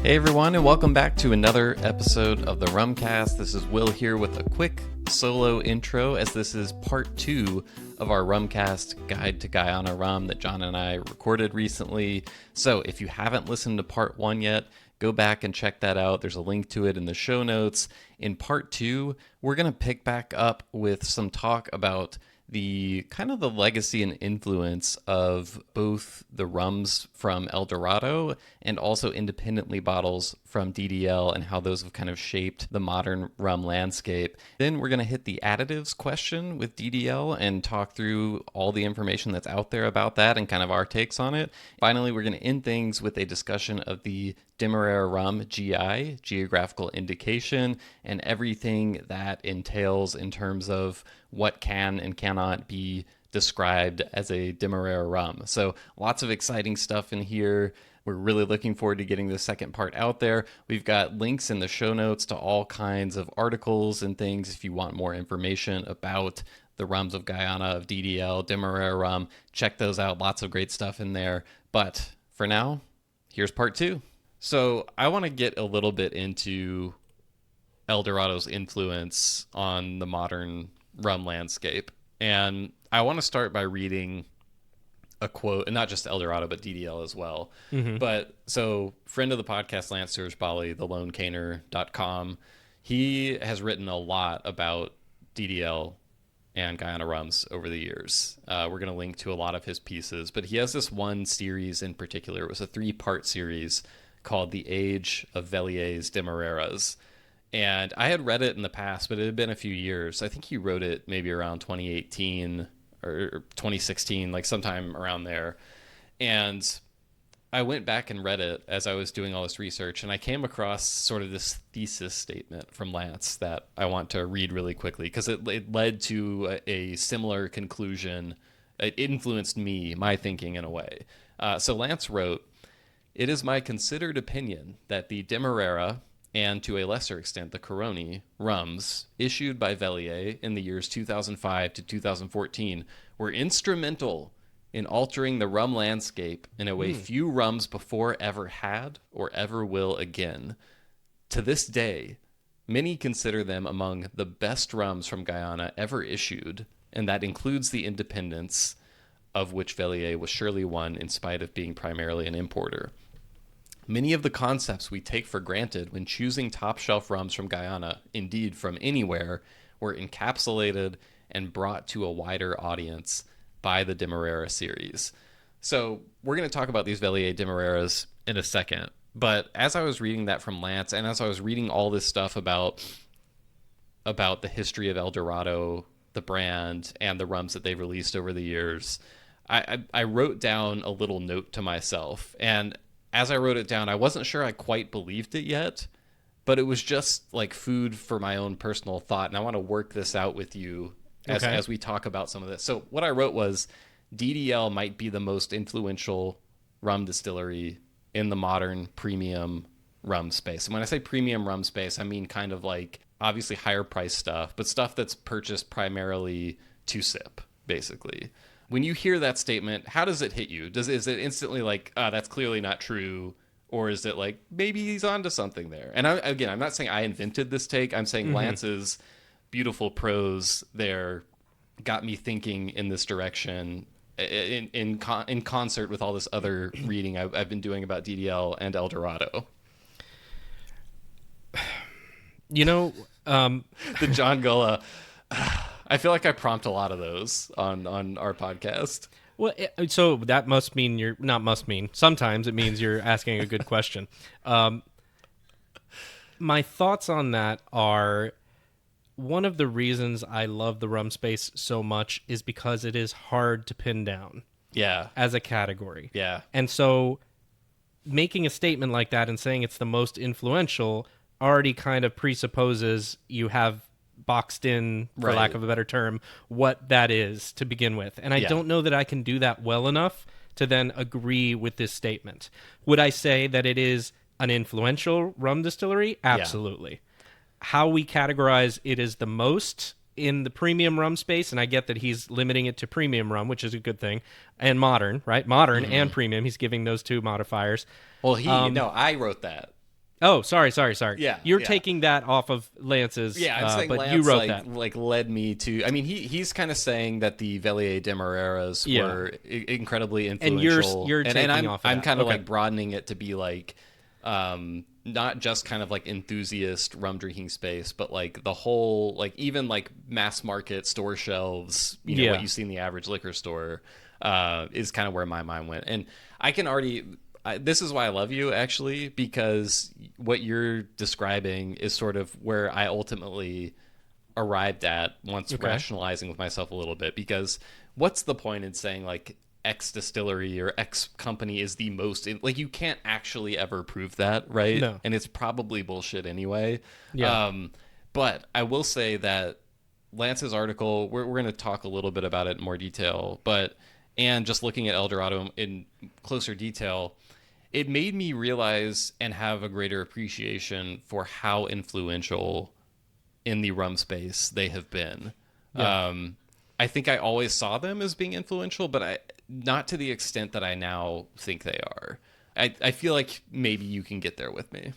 Hey everyone, and welcome back to another episode of the Rumcast. This is Will here with a quick solo intro, as this is part 2 of our Rumcast Guide to Guyana Rum that John and I recorded recently. So if you haven't listened to part 1 yet, go back and check that out. There's a link to it in the show notes. In part 2, we're going to pick back up with some talk about the kind of the legacy and influence of both the rums from El Dorado and also independently bottles from DDL and how those have kind of shaped the modern rum landscape. Then we're going to hit the additives question with DDL and talk through all the information that's out there about that and kind of our takes on it. Finally, we're going to end things with a discussion of the Demerara Rum GI, geographical indication, and everything that entails in terms of what can and cannot be described as a Demerara rum. So lots of exciting stuff in here. We're really looking forward to getting the second part out there. We've got links in the show notes to all kinds of articles and things if you want more information about the rums of Guyana, of DDL, Demerara rum. Check those out. Lots of great stuff in there. But for now, here's part 2. So I want to get a little bit into El Dorado's influence on the modern rum landscape. And I want to start by reading a quote, and not just El Dorado, but DDL as well. Mm-hmm. But so friend of the podcast, Lance Sersbally, thelonecaner.com, he has written a lot about DDL and Guyana rums over the years. We're going to link to a lot of his pieces, but he has this one series in particular. It was a 3-part series called The Age of Velier's Demeraras. And I had read it in the past, but it had been a few years. I think he wrote it maybe around 2018 or 2016, like sometime around there. And I went back and read it as I was doing all this research, and I came across sort of this thesis statement from Lance that I want to read really quickly because it led to a similar conclusion. It influenced me, my thinking in a way. So Lance wrote, "It is my considered opinion that the Demerara, and to a lesser extent the Coroni, rums issued by Velier in the years 2005 to 2014 were instrumental in altering the rum landscape in a way few rums before ever had or ever will again. To this day, many consider them among the best rums from Guyana ever issued, and that includes the independents, of which Velier was surely one in spite of being primarily an importer. Many of the concepts we take for granted when choosing top-shelf rums from Guyana, indeed from anywhere, were encapsulated and brought to a wider audience by the Demerara series." So we're going to talk about these Velier Demeraras in a second, but as I was reading that from Lance, and as I was reading all this stuff about the history of El Dorado, the brand, and the rums that they've released over the years, I wrote down a little note to myself, and as I wrote it down, I wasn't sure I quite believed it yet, but it was just like food for my own personal thought, and I want to work this out with you as we talk about some of this. So what I wrote was, DDL might be the most influential rum distillery in the modern premium rum space. And when I say premium rum space, I mean kind of like obviously higher price stuff, but stuff that's purchased primarily to sip, basically. When you hear that statement, how does it hit you? Is it instantly like, that's clearly not true? Or is it like, maybe he's onto something there? And I'm not saying I invented this take. I'm saying Lance's beautiful prose there got me thinking in this direction in concert with all this other reading I've been doing about DDL and El Dorado. You know, the John Gulla... I feel like I prompt a lot of those on our podcast. Well, so that must mean you're not must mean. Sometimes it means you're asking a good question. My thoughts on that are, one of the reasons I love the rum space so much is because it is hard to pin down. Yeah. As a category. Yeah. And so making a statement like that and saying it's the most influential already kind of presupposes you have boxed in, for lack of a better term, what that is to begin with. And I don't know that I can do that well enough to then agree with this statement. Would I say that it is an influential rum distillery? Absolutely. Yeah. How we categorize it as the most in the premium rum space, and I get that he's limiting it to premium rum, which is a good thing, and modern, right? Modern and premium. He's giving those two modifiers. Well, I wrote that. Oh, sorry. Yeah, You're yeah. taking that off of Lance's. Yeah, I'm saying but Lance you wrote that. led me to. I mean, he's kind of saying that the Velier Demeraras Yeah. were incredibly And influential, you're taking I'm off of I'm that. kind of Okay. like broadening it to be like not just kind of like enthusiast rum drinking space, but like the whole, like even like mass market store shelves, Yeah. what you see in the average liquor store, is kind of where my mind went. And I can already, this is why I love you, actually, because what you're describing is sort of where I ultimately arrived at once rationalizing with myself a little bit. Because what's the point in saying like X distillery or X company is the most, like, you can't actually ever prove that, right? No. And it's probably bullshit anyway. Yeah. But I will say that Lance's article, we're going to talk a little bit about it in more detail, but and just looking at El Dorado in closer detail, it made me realize and have a greater appreciation for how influential in the rum space they have been. Yeah. I think I always saw them as being influential, but not to the extent that I now think they are. I feel like maybe you can get there with me.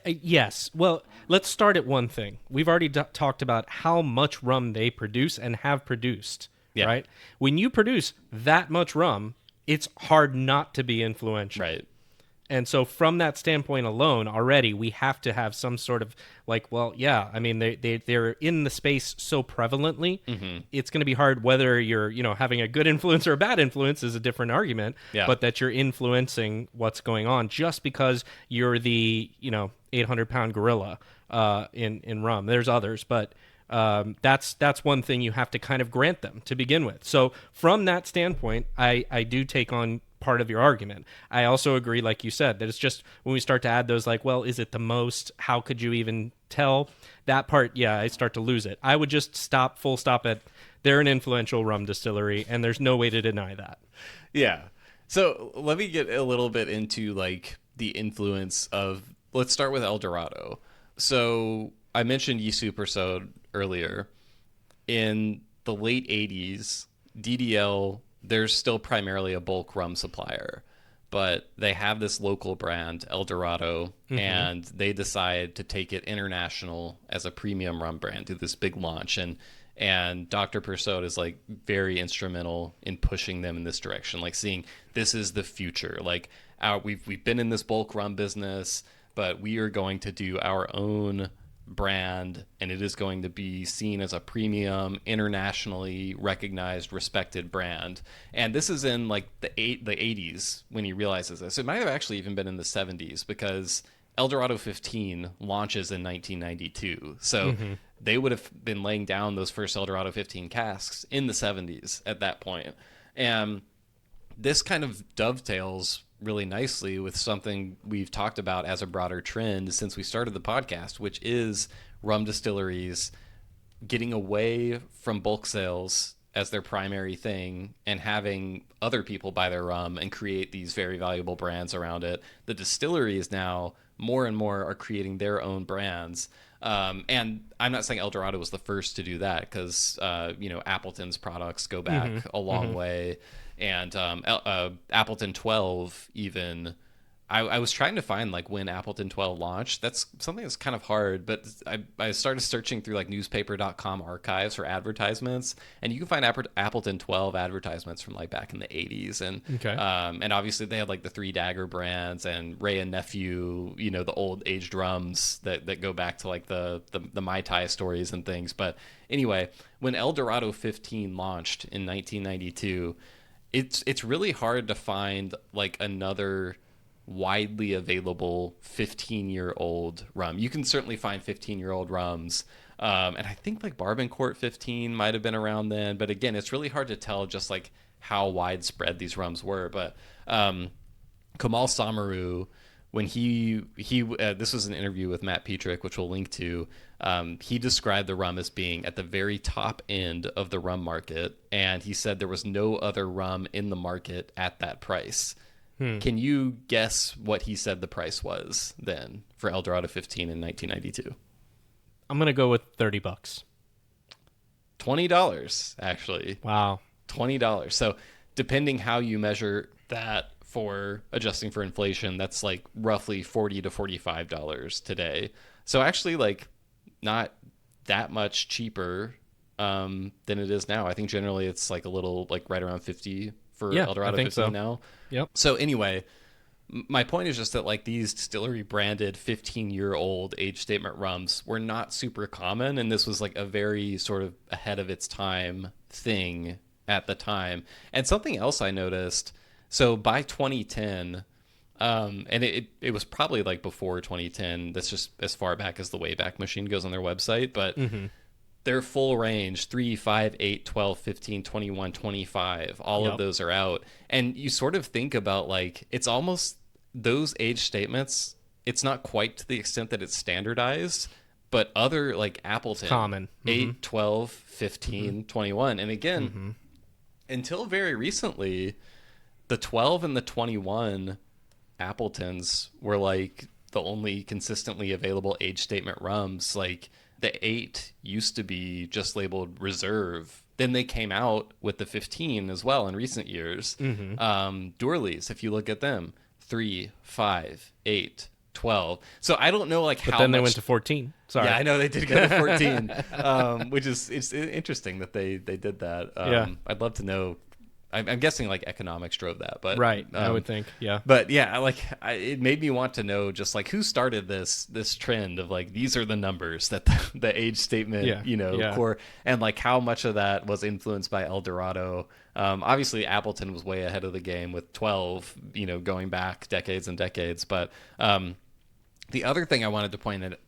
Yes. Well, let's start at one thing. We've already talked about how much rum they produce and have produced, Yeah. right? When you produce that much rum, it's hard not to be influential. Right. And so from that standpoint alone, already we have to have some sort of like, well, yeah, I mean, they're in the space so prevalently. Mm-hmm. It's going to be hard whether you're, having a good influence or a bad influence is a different argument, Yeah. but that you're influencing what's going on just because you're the, 800-pound gorilla in rum. There's others, but that's one thing you have to kind of grant them to begin with. So from that standpoint, I do take on part of your argument. I also agree, like you said, that it's just when we start to add those, like, well, is it the most? How could you even tell? That part, yeah, I start to lose it. I would just full stop at they're an influential rum distillery, and there's no way to deny that. Yeah. So let me get a little bit into like the influence of, let's start with El Dorado. So I mentioned Ye Supersode earlier. In the late 80s, DDL, there's still primarily a bulk rum supplier, but they have this local brand, El Dorado, and they decide to take it international as a premium rum brand, do this big launch. And Dr. Persaud is like very instrumental in pushing them in this direction, like seeing this is the future. Like we've been in this bulk rum business, but we are going to do our own brand, and it is going to be seen as a premium, internationally recognized, respected brand. And this is in like the 80s when he realizes this. It might have actually even been in the 70s, because El Dorado 15 launches in 1992. So they would have been laying down those first El Dorado 15 casks in the 70s at that point. And this kind of dovetails really nicely with something we've talked about as a broader trend since we started the podcast, which is rum distilleries getting away from bulk sales as their primary thing and having other people buy their rum and create these very valuable brands around it. The distilleries now more and more are creating their own brands. And I'm not saying El Dorado was the first to do that, because Appleton's products go back a long way. And Appleton 12 even, I was trying to find like when Appleton 12 launched. That's something that's kind of hard, but I started searching through like newspaper.com archives for advertisements, and you can find Appleton 12 advertisements from like back in the 80s. And and obviously they had like the Three Dagger brands and Ray and Nephew, the old aged rums that go back to like the Mai Tai stories and things. But anyway, when El Dorado 15 launched in 1992, it's really hard to find like another widely available 15-year-old rum. You can certainly find 15-year-old rums, and I think like Bourbon Court 15 might have been around then, but again, it's really hard to tell just like how widespread these rums were. But Kamal Samaru, when he this was an interview with Matt Petrick, which we'll link to, he described the rum as being at the very top end of the rum market, and he said there was no other rum in the market at that price. Can you guess what he said the price was then for El Dorado 15 in 1992? I'm going to go with $30. $20, actually. Wow. $20. So depending how you measure that for adjusting for inflation, that's like roughly $40 to $45 today. So actually, like, not that much cheaper than it is now. I think generally it's like a little, like, right around 50 for Yeah, El Dorado I think 15 so. now. Yep. So anyway, my point is just that, like, these distillery branded 15-year-old age statement rums were not super common, and this was like a very sort of ahead of its time thing at the time. And something else I noticed, so by 2010, and it was probably like before 2010, that's just as far back as the Wayback Machine goes on their website, but their full range, 3, 5, 8, 12, 15, 21, 25, all of Yep. those are out. And you sort of think about, like, it's almost those age statements, it's not quite to the extent that it's standardized, but other, like Appleton, Common. 8, 12, 15, 21. And again, until very recently, the 12 and the 21 Appletons were like the only consistently available age statement rums. Like, the 8 used to be just labeled reserve. Then they came out with the 15 as well in recent years. Doorleys, if you look at them, 3, 5, 8, 12. So I don't know, like, But how then much... they went to 14. Sorry. Yeah, I know they did go to 14, which is, it's interesting that they did that. Yeah. I'd love to know. I'm guessing, like, economics drove that, but Right. I would think. Yeah. But yeah, like, it made me want to know just, like, who started this trend of, like, these are the numbers that the age statement, core, and, like, how much of that was influenced by El Dorado. Obviously, Appleton was way ahead of the game with 12, going back decades and decades. But the other thing I wanted to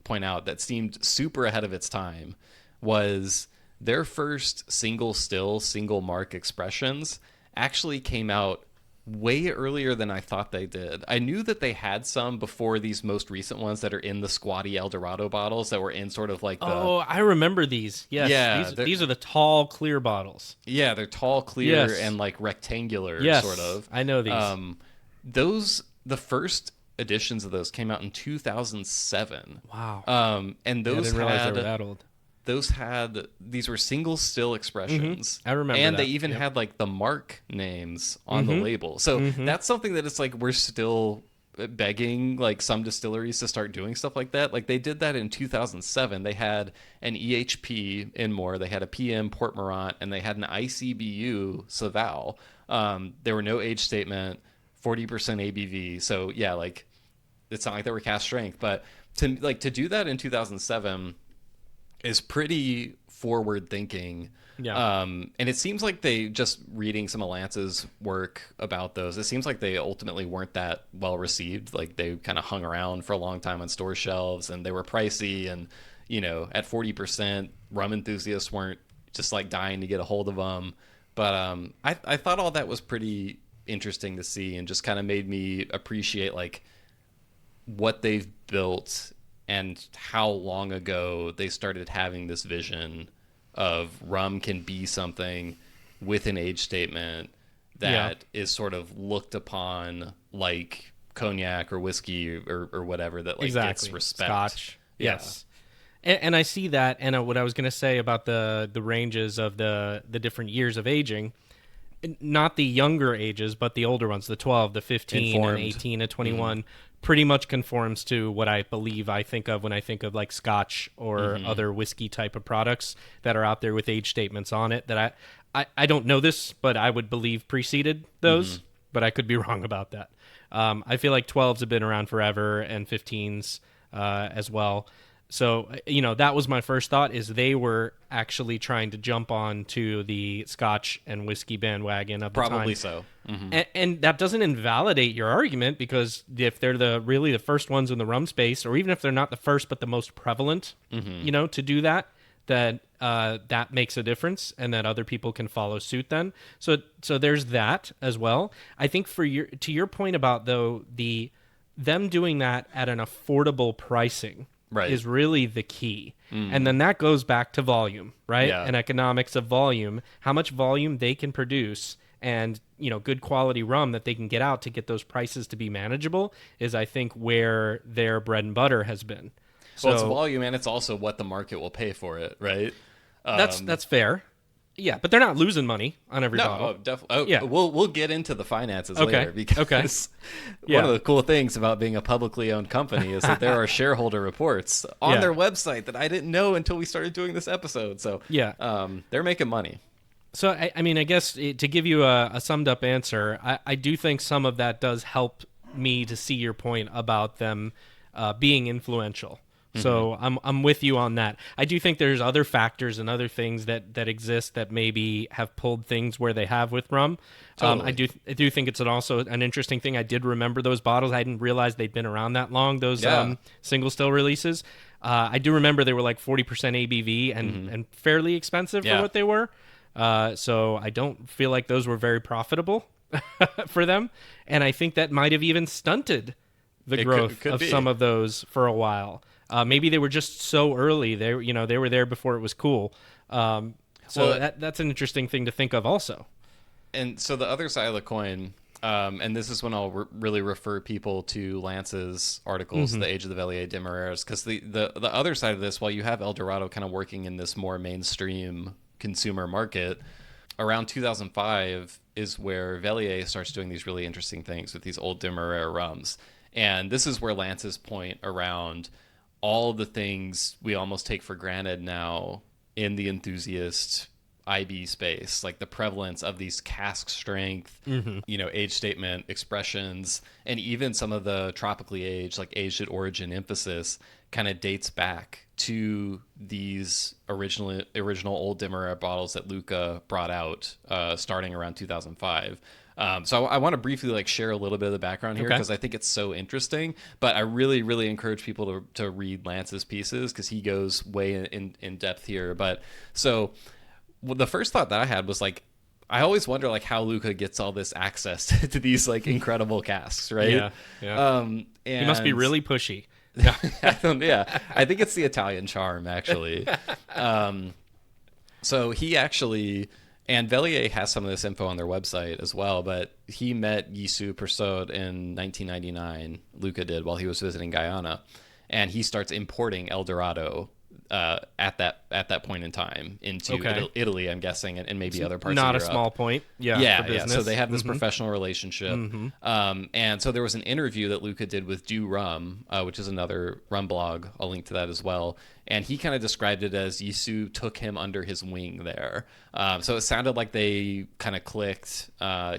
point out that seemed super ahead of its time was their first single still, single mark expressions actually came out way earlier than I thought they did. I knew that they had some before these most recent ones that are in the squatty El Dorado bottles that were in sort of like the... Oh, I remember these. Yes. Yeah, These are the tall, clear bottles. Yeah, they're tall, clear, Yes. and like rectangular, Yes, sort of. I know these. The first editions of those came out in 2007. Wow. And I those didn't realize they had... were that old. These were single still expressions. I remember and that. they even Yep. had like the mark names on the label. So that's something that it's like we're still begging like some distilleries to start doing stuff like that. Like, they did that in 2007. They had an EHP Inmore, they had a PM Port Morant, and they had an ICBU Saval. There were no age statement, 40% ABV. So yeah, like, it's not like they were cast strength, but to do that in 2007 is pretty forward thinking. Yeah. And it seems like they, just reading some of Lance's work about those, it seems like they ultimately weren't that well received. Like, they kind of hung around for a long time on store shelves, and they were pricey, and at 40%, rum enthusiasts weren't just like dying to get a hold of them. But I thought all that was pretty interesting to see, and just kind of made me appreciate like what they've built and how long ago they started having this vision of rum can be something with an age statement that is sort of looked upon like cognac or whiskey or whatever, that like gets respect. Scotch. Yeah. Yes. And I see that, and what I was going to say about the ranges of the different years of aging, not the younger ages, but the older ones, the 12, the 15, Informed. and 18 and 21, pretty much conforms to what I believe I think of when I think of like Scotch or other whiskey type of products that are out there with age statements on it, that I don't know this, but I would believe preceded those, but I could be wrong about that. I feel like 12s have been around forever, and 15s as well. So, that was my first thought, is they were actually trying to jump on to the Scotch and whiskey bandwagon of the Probably time. so. Mm-hmm. And that doesn't invalidate your argument, because if they're really the first ones in the rum space, or even if they're not the first but the most prevalent, to do that, that makes a difference, and that other people can follow suit then. So there's that as well. I think to your point about, though, them doing that at an affordable pricing, right, is really the key. And then that goes back to volume, right? Yeah. And economics of volume, how much volume they can produce, and good quality rum that they can get out to get those prices to be manageable, is I think where their bread and butter has been. Well, it's volume, and it's also what the market will pay for it, right? That's fair. Yeah, but they're not losing money on every No, bottle. definitely. Oh, Yeah. we'll get into the finances Okay. later because Yeah. one of the cool things about being a publicly owned company is that there are shareholder reports on Yeah. their website that I didn't know until we started doing this episode. So Yeah. they're making money. So, I mean, I guess to give you a summed up answer, I do think some of that does help me to see your point about them being influential. So I'm with you on that. I do think there's other factors and other things that exist that maybe have pulled things where they have with rum. Totally. I do think it's also an interesting thing. I did remember those bottles. I didn't realize they'd been around that long. Those Yeah. single still releases. I do remember they were like 40% ABV and fairly expensive Yeah. for what they were. So I don't feel like those were very profitable for them, and I think that might have even stunted the growth could of be. some of those for a while. Maybe they were just so early. They were there before it was cool. So Well, that's an interesting thing to think of also. And so the other side of the coin, and this is when I'll really refer people to Lance's articles, The Age of the Velier Demeraras, because the other side of this, while you have El Dorado kind of working in this more mainstream consumer market, around 2005 is where Velier starts doing these really interesting things with these old Demerara rums. And this is where Lance's point around all the things we almost take for granted now in the enthusiast IB space, like the prevalence of these cask strength, age statement expressions, and even some of the tropically aged, like aged at origin emphasis, kind of dates back to these original old Demerara bottles that Luca brought out starting around 2005. So I want to briefly share a little bit of the background here because I think it's so interesting. But I really, really encourage people to read Lance's pieces because he goes way in depth here. But so the first thought that I had was I always wonder how Luca gets all this access to these incredible casks, right? Yeah. And He must be really pushy. I think it's the Italian charm actually. So he actually. And Velier has some of this info on their website as well, but he met Yisu Persaud in 1999, Luca did, while he was visiting Guyana, and he starts importing El Dorado at that point in time into Italy, I'm guessing, and maybe other parts of Europe. Not a small point. Yeah. So they have this professional relationship. And so there was an interview that Luca did with Do Rum, which is another rum blog. I'll link to that as well. And he kind of described it as Yisu took him under his wing there. So it sounded like they kind of clicked.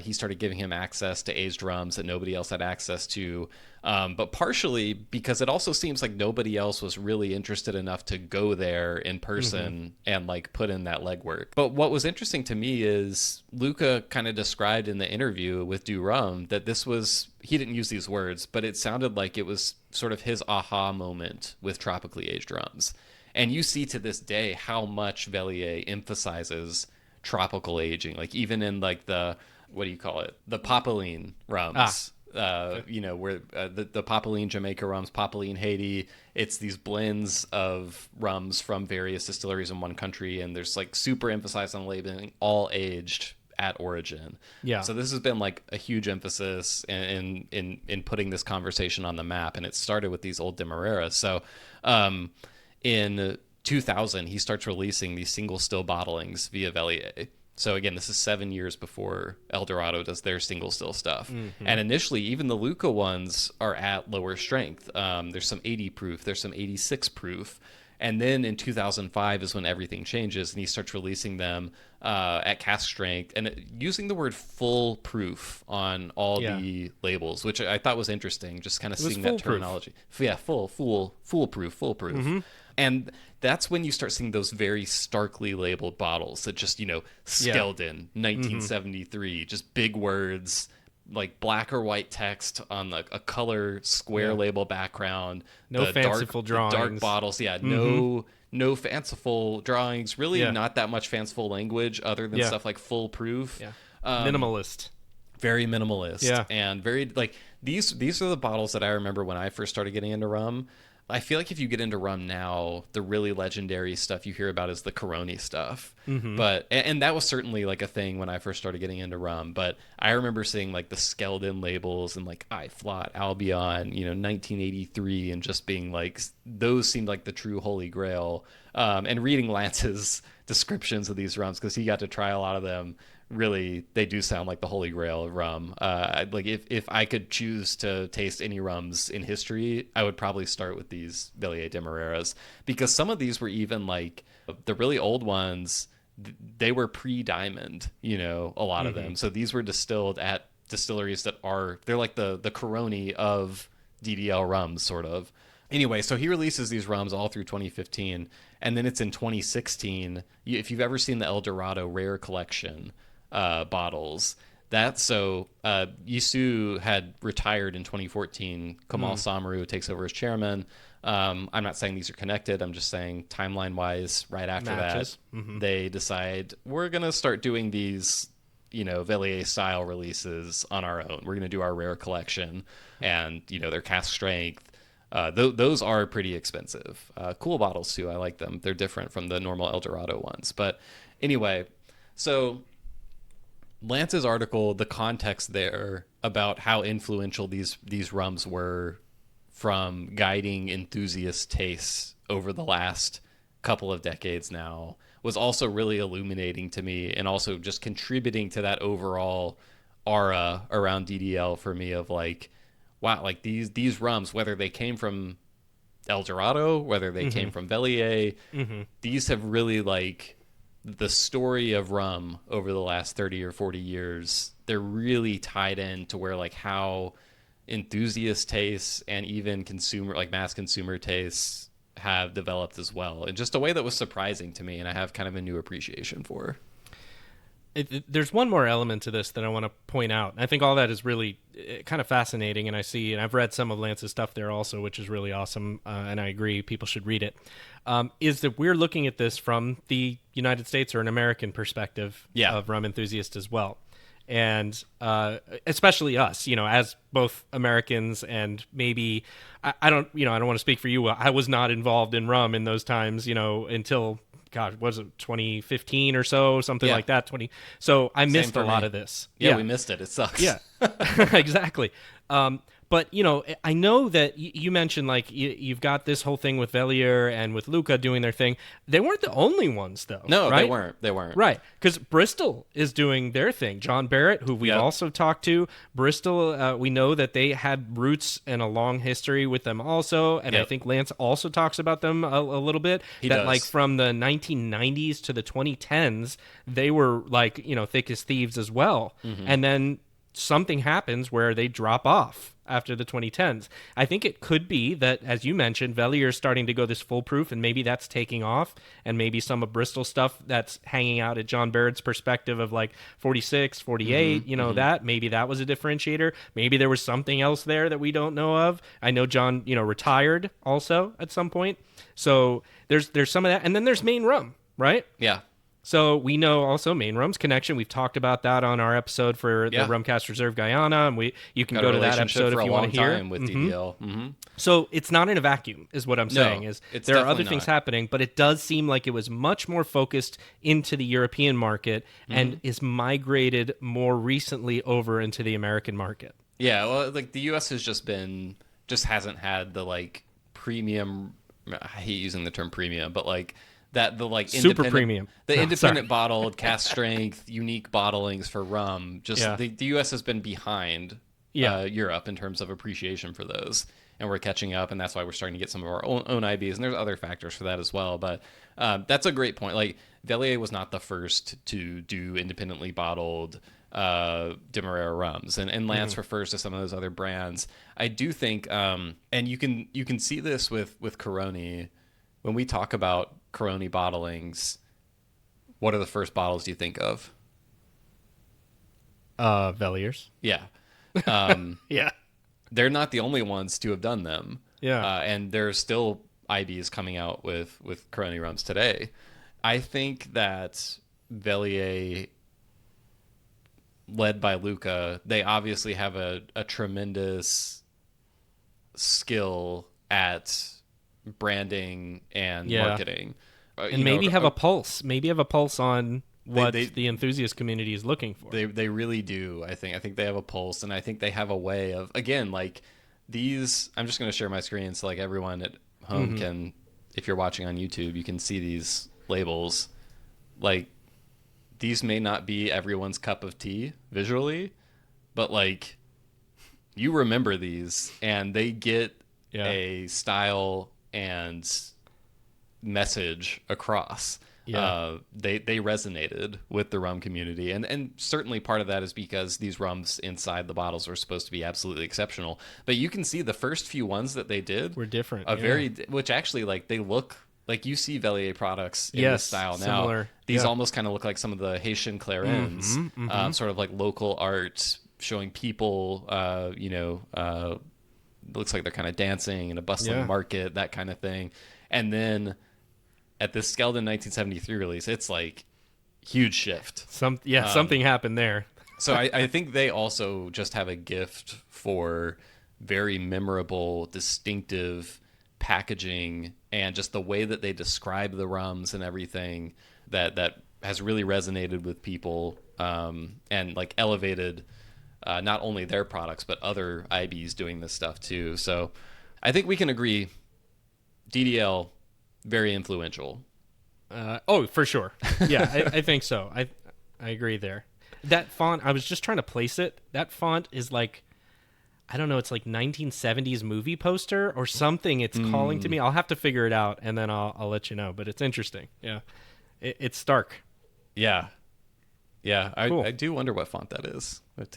He started giving him access to aged rums that nobody else had access to. But partially because it also seems like nobody else was really interested enough to go there in person and put in that legwork. But what was interesting to me is Luca kind of described in the interview with Do Rum that this was, he didn't use these words, but it sounded like it was sort of his aha moment with tropically aged rums. And you see to this day how much Velier emphasizes tropical aging, even in the, what do you call it? The Papaline rums. Where the Papaline Jamaica rums, Papaline Haiti, it's these blends of rums from various distilleries in one country, and there's super emphasized on labeling all aged at origin. Yeah. So this has been a huge emphasis in putting this conversation on the map, and it started with these old Demeraras. So in 2000, he starts releasing these single still bottlings via Velier. So again, this is 7 years before El Dorado does their single still stuff. And initially, even the Luca ones are at lower strength. There's some 80 proof, there's some 86 proof. And then in 2005 is when everything changes, and he starts releasing them at cask strength and using the word full proof on all the labels, which I thought was interesting, just kind of seeing that terminology. Yeah, foolproof. And that's when you start seeing those very starkly labeled bottles that just, Skeldon, 1973, just big words, black or white text on a color square label background. No fanciful drawings. Dark bottles, no fanciful drawings, really not that much fanciful language other than stuff like full proof. Yeah. Minimalist. Very minimalist. Yeah. And very, these are the bottles that I remember when I first started getting into rum. I feel like if you get into rum now, the really legendary stuff you hear about is the Coroni stuff. But and that was certainly a thing when I first started getting into rum. But I remember seeing the Skeldon labels and Iflot, Albion, 1983, and just being those seemed like the true holy grail. And reading Lance's descriptions of these rums, because he got to try a lot of them, really, they do sound like the holy grail of rum. Like if I could choose to taste any rums in history, I would probably start with these Velier Demeraras, because some of these were even like the really old ones, they were pre-diamond, a lot of them. So these were distilled at distilleries they're like the Coroni of DDL rums, sort of. Anyway, so he releases these rums all through 2015, and then it's in 2016. If you've ever seen the El Dorado Rare Collection bottles, Yisu had retired in 2014. Kamal Samaru takes over as chairman. I'm not saying these are connected. I'm just saying timeline-wise, right after that, they decide we're going to start doing these, Velier-style releases on our own. We're going to do our rare collection, and, their cask strength. Those are pretty expensive. Cool bottles, too. I like them. They're different from the normal El Dorado ones. But anyway, so Lance's article, the context there about how influential these rums were from guiding enthusiast tastes over the last couple of decades now, was also really illuminating to me, and also just contributing to that overall aura around DDL for me of like, wow, like these rums, whether they came from El Dorado, whether they came from Velier, these have really, like, the story of rum over the last 30 or 40 years, they're really tied in to where, like, how enthusiast tastes and even mass consumer tastes have developed as well, in just a way that was surprising to me, and I have kind of a new appreciation for. There's one more element to this that I want to point out. I think all that is really kind of fascinating, and I've read some of Lance's stuff there also, which is really awesome, and I agree people should read it, is that we're looking at this from the United States or an American perspective of rum enthusiasts as well. And especially us, as both Americans, and maybe I don't want to speak for you. I was not involved in rum in those times, until, God, was it 2015 or so, something like that? So I missed a lot of this. Yeah, we missed it. It sucks. Yeah, exactly. But, I know that you mentioned, like, you've got this whole thing with Velier and with Luca doing their thing. They weren't the only ones, though. No, right? They weren't. Right, because Bristol is doing their thing. John Barrett, who we've also talked to. Bristol, we know that they had roots and a long history with them also, and I think Lance also talks about them a little bit. He does. Like, from the 1990s to the 2010s, they were, like, thick as thieves as well. And then something happens where they drop off after the 2010s. I think it could be that, as you mentioned, Velier is starting to go this foolproof, and maybe that's taking off, and maybe some of Bristol stuff that's hanging out at John Barrett's perspective of like 46, 48, that maybe that was a differentiator. Maybe there was something else there that we don't know of. I know John, retired also at some point. So there's some of that. And then there's Maine Rum, right? Yeah. So we know also Maine Rum's connection. We've talked about that on our episode for the Rumcast Reserve Guyana, and you can go to that episode if you want to hear. With DDL. So it's not in a vacuum, is what I'm saying. There are other things not happening, but it does seem like it was much more focused into the European market and is migrated more recently over into the American market. Yeah, well, like the U.S. hasn't had the like premium. I hate using the term premium, but like. Super premium, independent bottled, cask strength, unique bottlings for rum. The U.S. has been behind Europe in terms of appreciation for those, and we're catching up, and that's why we're starting to get some of our own IBs, and there's other factors for that as well. But that's a great point. Like, Velier was not the first to do independently bottled Demerara rums, and Lance refers to some of those other brands. I do think, and you can see this with Coroni when we talk about Coroni bottlings. What are the first bottles do you think of? Veliers. Yeah. Yeah. They're not the only ones to have done them. Yeah. And there's still IBs coming out with Coroni rums today. I think that Velier, led by Luca, they obviously have a tremendous skill at branding and marketing, and maybe have a pulse on what the enthusiast community is looking for. They really do. I think they have a pulse, and I think they have a way of, again, like these. I'm just going to share my screen so like everyone at home can if you're watching on YouTube, you can see these labels. Like, these may not be everyone's cup of tea visually, but like, you remember these, and they get a style and message across. They resonated with the rum community, and certainly part of that is because these rums inside the bottles were supposed to be absolutely exceptional. But you can see the first few ones that they did were different, which actually, like, they look like, you see Velier products in this style now. Similar. These almost kind of look like some of the Haitian clarins, sort of like local art showing people, looks like they're kind of dancing in a bustling market, that kind of thing. And then at this Skeldon 1973 release, it's like huge shift. Something happened there. So I think they also just have a gift for very memorable, distinctive packaging, and just the way that they describe the rums and everything that has really resonated with people, and like elevated not only their products but other IBs doing this stuff too. So I think we can agree, DDL, very influential. For sure. Yeah, I think so. I agree there. That font, I was just trying to place it. That font is like, I don't know, it's like 1970s movie poster or something. It's calling to me. I'll have to figure it out, and then I'll let you know. But it's interesting. Yeah, it's stark. Yeah. Cool. I do wonder what font that is. But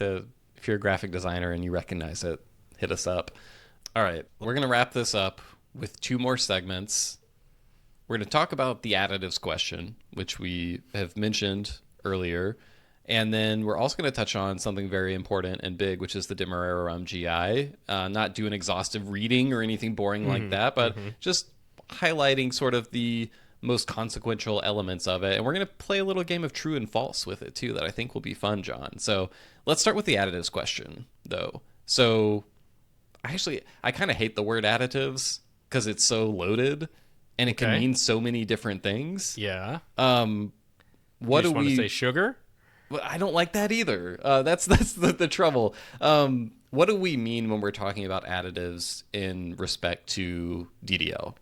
if you're a graphic designer and you recognize it, hit us up. All right, we're gonna wrap this up with 2 more segments. We're going to talk about the additives question, which we have mentioned earlier. And then we're also going to touch on something very important and big, which is the Demerara Rum GI. Not do an exhaustive reading or anything boring like that, but just highlighting sort of the most consequential elements of it. And we're going to play a little game of true and false with it, too, that I think will be fun, John. So let's start with the additives question, though. So I kind of hate the word additives because it's so loaded. And it can mean so many different things. Yeah. What do we want to say? Sugar? Well, I don't like that either. That's the trouble. What do we mean when we're talking about additives in respect to DDL?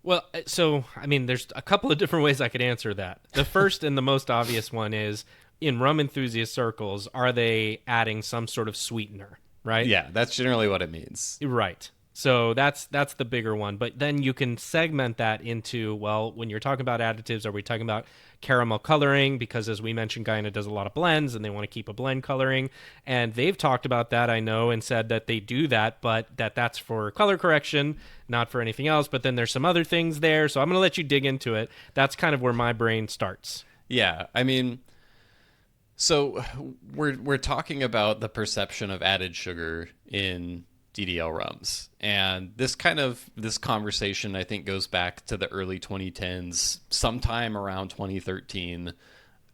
Well, so I mean, there's a couple of different ways I could answer that. The first and the most obvious one is, in rum enthusiast circles, are they adding some sort of sweetener? Right? Yeah, that's generally what it means. Right. So that's the bigger one. But then you can segment that into, well, when you're talking about additives, are we talking about caramel coloring? Because as we mentioned, Guyana does a lot of blends and they want to keep a blend coloring. And they've talked about that, I know, and said that they do that, but that's for color correction, not for anything else. But then there's some other things there. So I'm going to let you dig into it. That's kind of where my brain starts. Yeah, I mean, so we're talking about the perception of added sugar in DDL rums, and this conversation I think goes back to the early 2010s. Sometime around 2013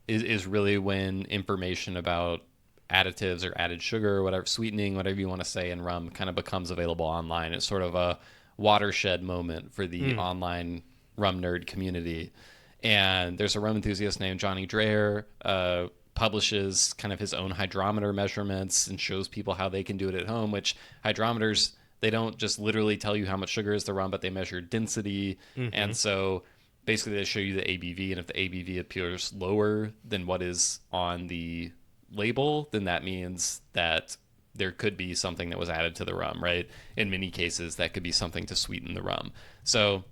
is really when information about additives or added sugar or whatever, sweetening, whatever you want to say, in rum kind of becomes available online. It's sort of a watershed moment for the online rum nerd community. And there's a rum enthusiast named Johnny Dreher, publishes kind of his own hydrometer measurements and shows people how they can do it at home, which hydrometers, they don't just literally tell you how much sugar is the rum, but they measure density. And so basically they show you the ABV, and if the ABV appears lower than what is on the label, then that means that there could be something that was added to the rum, right? In many cases, that could be something to sweeten the rum. So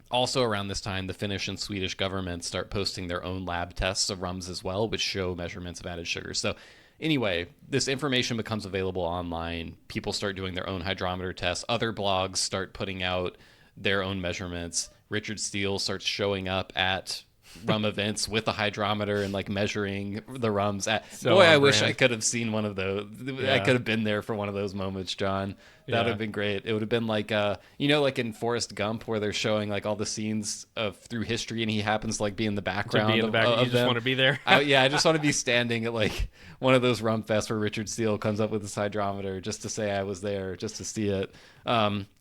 also around this time, the Finnish and Swedish governments start posting their own lab tests of rums as well, which show measurements of added sugar. So anyway, this information becomes available online. People start doing their own hydrometer tests. Other blogs start putting out their own measurements. Richard Steele starts showing up at rum events with a hydrometer and like measuring the rums. I wish I could have seen one of those. Yeah. I could have been there for one of those moments, John. That would have been great. It would have been like, like in Forrest Gump, where they're showing like all the scenes of through history, and he happens to like be in the background. You just want to be there. I just want to be standing at like one of those rum fests where Richard Steele comes up with his hydrometer just to say I was there, just to see it.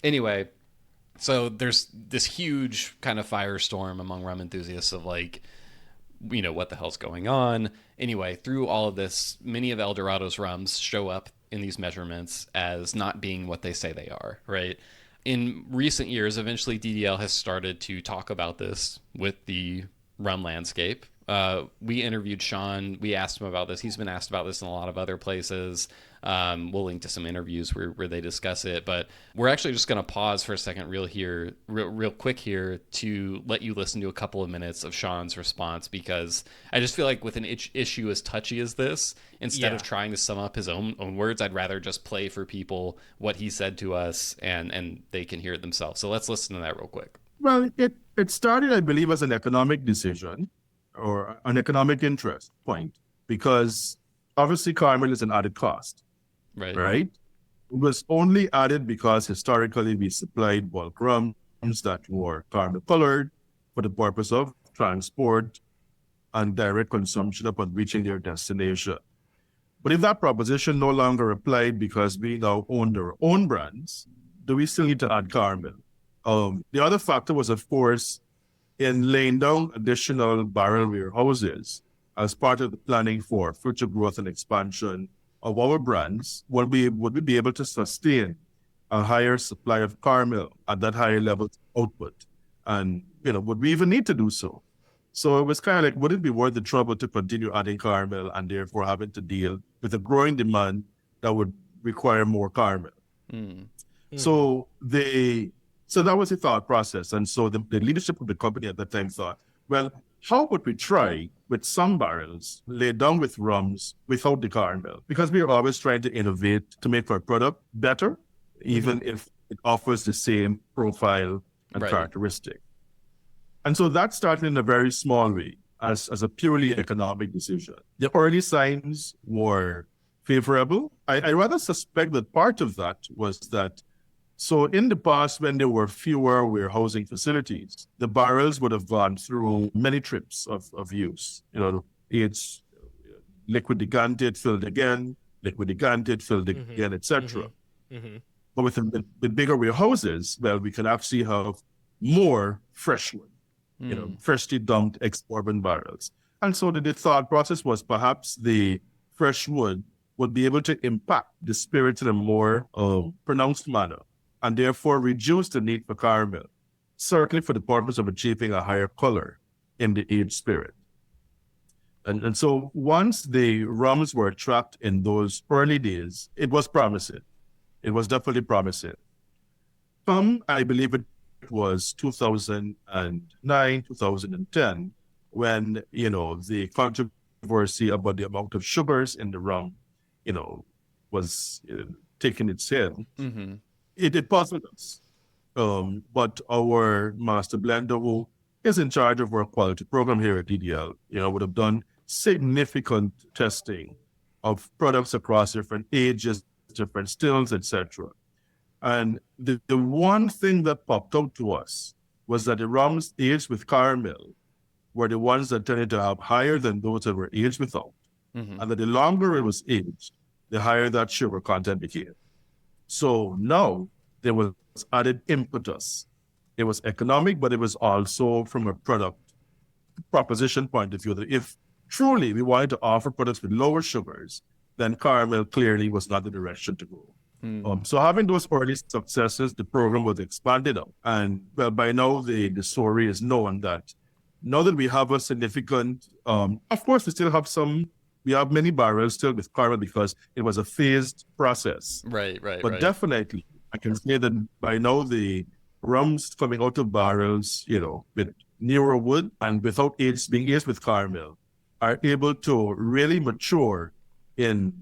Anyway, so there's this huge kind of firestorm among rum enthusiasts of like, what the hell's going on? Anyway, through all of this, many of El Dorado's rums show up in these measurements as not being what they say they are, right? in recent years, eventually DDL has started to talk about this with the rum landscape. We interviewed Sean. We asked him about this. He's been asked about this in a lot of other places. We'll link to some interviews where they discuss it. But we're actually just going to pause for a second real quick here to let you listen to a couple of minutes of Sean's response, because I just feel like with an issue as touchy as this, instead of trying to sum up his own words, I'd rather just play for people what he said to us, and they can hear it themselves. So let's listen to that real quick. Well, it started, I believe, as an economic decision or an economic interest point, because obviously caramel is an added cost, right? It was only added because historically we supplied bulk rums that were caramel colored for the purpose of transport and direct consumption upon reaching their destination. But if that proposition no longer applied because we now own our own brands, do we still need to add caramel? The other factor was, of course, in laying down additional barrel warehouses as part of the planning for future growth and expansion of our brands. Would we be able to sustain a higher supply of caramel at that higher level of output? And, would we even need to do so? So it was kind of like, would it be worth the trouble to continue adding caramel and therefore having to deal with a growing demand that would require more caramel? So that was the thought process. And so the leadership of the company at that time thought, well, how would we try with some barrels laid down with rums without the caramel? Because we are always trying to innovate to make our product better, even if it offers the same profile and characteristic. And so that started in a very small way as a purely economic decision. The early signs were favorable. I rather suspect that part of that was that, so in the past, when there were fewer warehousing facilities, the barrels would have gone through many trips of use. It's liquid decanted, filled again, liquid decanted, filled again, etc. But with bigger warehouses, well, we can actually have more fresh wood, freshly dumped ex-bourbon barrels. And so the thought process was perhaps the fresh wood would be able to impact the spirit in a more pronounced manner, and therefore reduce the need for caramel, certainly for the purpose of achieving a higher color in the aged spirit. And so once the rums were tracked in those early days, it was promising. It was definitely promising. I believe it was 2009, 2010, when, the controversy about the amount of sugars in the rum, was taking its head. It puzzled us. But our master blender, who is in charge of our quality program here at DDL, would have done significant testing of products across different ages, different stills, etc. And the one thing that popped out to us was that the rums aged with caramel were the ones that tended to have higher than those that were aged without. And that the longer it was aged, the higher that sugar content became. So now there was added impetus. It was economic, but it was also from a product proposition point of view that if truly we wanted to offer products with lower sugars, then caramel clearly was not the direction to go. So having those early successes, the program was expanded out. And well, by now the story is known that now that we have a significant, of course we still have we have many barrels still with caramel because it was a phased process. But definitely, I can say that by now the rums coming out of barrels, with newer wood and without being aged with caramel, are able to really mature in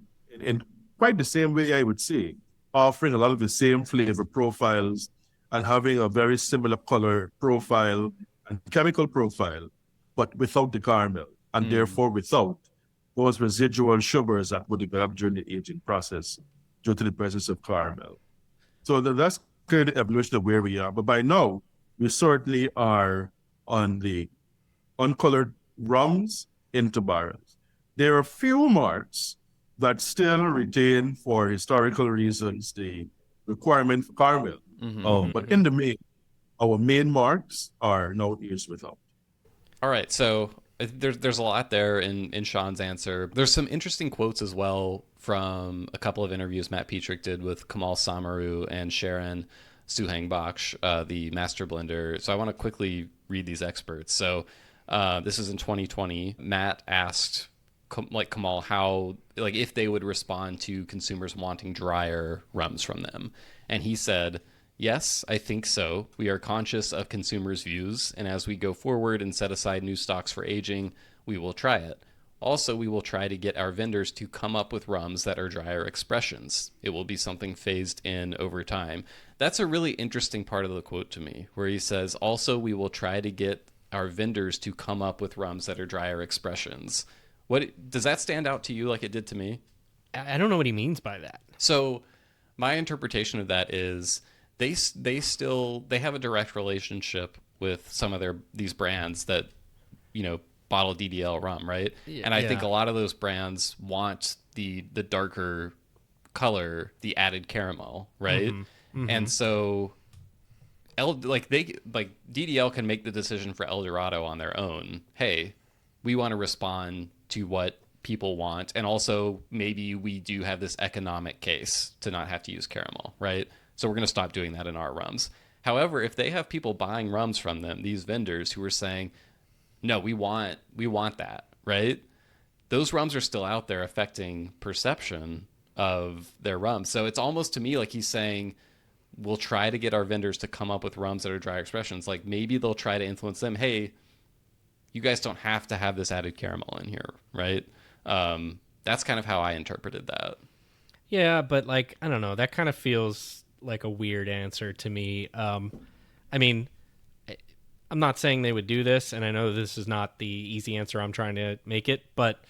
quite the same way, I would say, offering a lot of the same flavor profiles and having a very similar color profile and chemical profile, but without the caramel, and therefore without those residual sugars that would develop during the aging process due to the presence of caramel. So that's clearly the evolution of where we are. But by now, we certainly are on the uncolored rums into barrels. There are a few marks that still retain, for historical reasons, the requirement for caramel. But in the main, our main marks are now aged without. All right, so there's a lot there in Sean's answer. There's some interesting quotes as well from a couple of interviews Matt Petrick did with Kamal Samaru and Sharon. Suhang Baksh, the master blender. So I want to quickly read these experts. So this is in 2020. Matt asked Kamal how, like, if they would respond to consumers wanting drier rums from them. And he said, yes, I think so. We are conscious of consumers' views, and as we go forward and set aside new stocks for aging, we will try it. Also, we will try to get our vendors to come up with rums that are drier expressions. It will be something phased in over time. That's a really interesting part of the quote to me, where he says, also, we will try to get our vendors to come up with rums that are drier expressions. What does that stand out to you like it did to me? I don't know what he means by that. So my interpretation of that is they have a direct relationship with some of these brands that, bottle DDL rum, right? Yeah, and I think a lot of those brands want the darker color, the added caramel, right? Mm-hmm. Mm-hmm. And so DDL can make the decision for El Dorado on their own. Hey, we want to respond to what people want, and also maybe we do have this economic case to not have to use caramel, right? So we're going to stop doing that in our rums. However, if they have people buying rums from them, these vendors who are saying, no, we want that, right? Those rums are still out there affecting perception of their rums. So it's almost to me like he's saying, we'll try to get our vendors to come up with rums that are dry expressions. Like maybe they'll try to influence them. Hey, you guys don't have to have this added caramel in here, right? That's kind of how I interpreted that. Yeah, but I don't know. That kind of feels like a weird answer to me. I mean, I'm not saying they would do this, and I know this is not the easy answer I'm trying to make it, but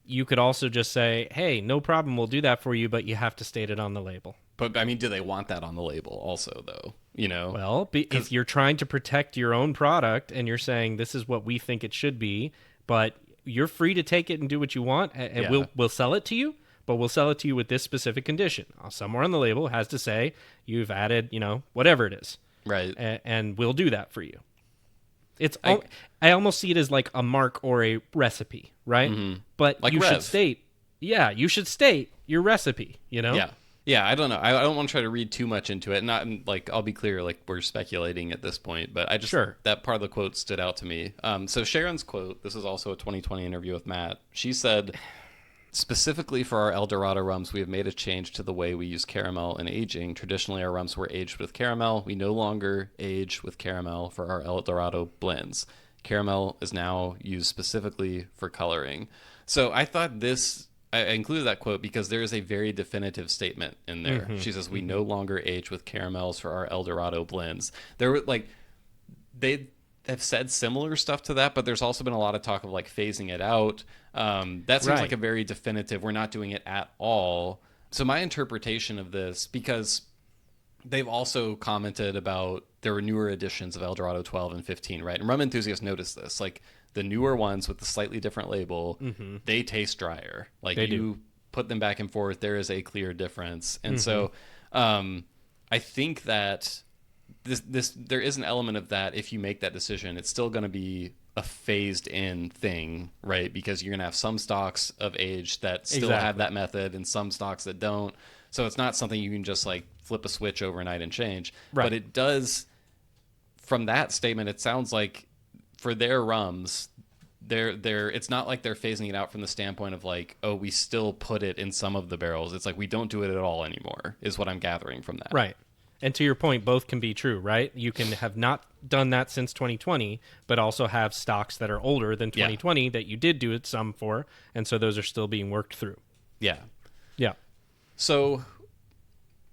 you could also just say, hey, no problem, we'll do that for you, but you have to state it on the label. But, I mean, do they want that on the label also, though? Well, if you're trying to protect your own product and you're saying this is what we think it should be, but you're free to take it and do what you want, and we'll sell it to you, but we'll sell it to you with this specific condition. Somewhere on the label has to say you've added, whatever it is. Right. And we'll do that for you. I almost see it as like a mark or a recipe, right? Mm-hmm. But like you should state your recipe, Yeah, I don't know. I don't want to try to read too much into it. Not like, I'll be clear, like we're speculating at this point, but I just, that part of the quote stood out to me. So Sharon's quote, this is also a 2020 interview with Matt. She said, specifically for our El Dorado rums, we have made a change to the way we use caramel in aging. Traditionally, our rums were aged with caramel. We no longer age with caramel for our El Dorado blends. Caramel is now used specifically for coloring. So I thought I included that quote because there is a very definitive statement in there. Mm-hmm. She says, we no longer age with caramels for our El Dorado blends. There were they have said similar stuff to that, but there's also been a lot of talk of phasing it out. That seems like a very definitive, we're not doing it at all. So my interpretation of this, because they've also commented about there were newer editions of El Dorado 12 and 15, right? And rum enthusiasts notice this. The newer ones with the slightly different label, mm-hmm. they taste drier. They do. Put them back and forth, there is a clear difference. And so I think that there is an element of that. If you make that decision, it's still going to be a phased in thing, right? Because you're going to have some stocks of age that still have that method and some stocks that don't. So it's not something you can just flip a switch overnight and change. Right. But it does, from that statement, it sounds like for their rums, it's not like they're phasing it out from the standpoint of we still put it in some of the barrels. It's we don't do it at all anymore, is what I'm gathering from that. Right. And to your point, both can be true, right? You can have not done that since 2020, but also have stocks that are older than 2020 that you did do it some for, and so those are still being worked through. Yeah. Yeah. So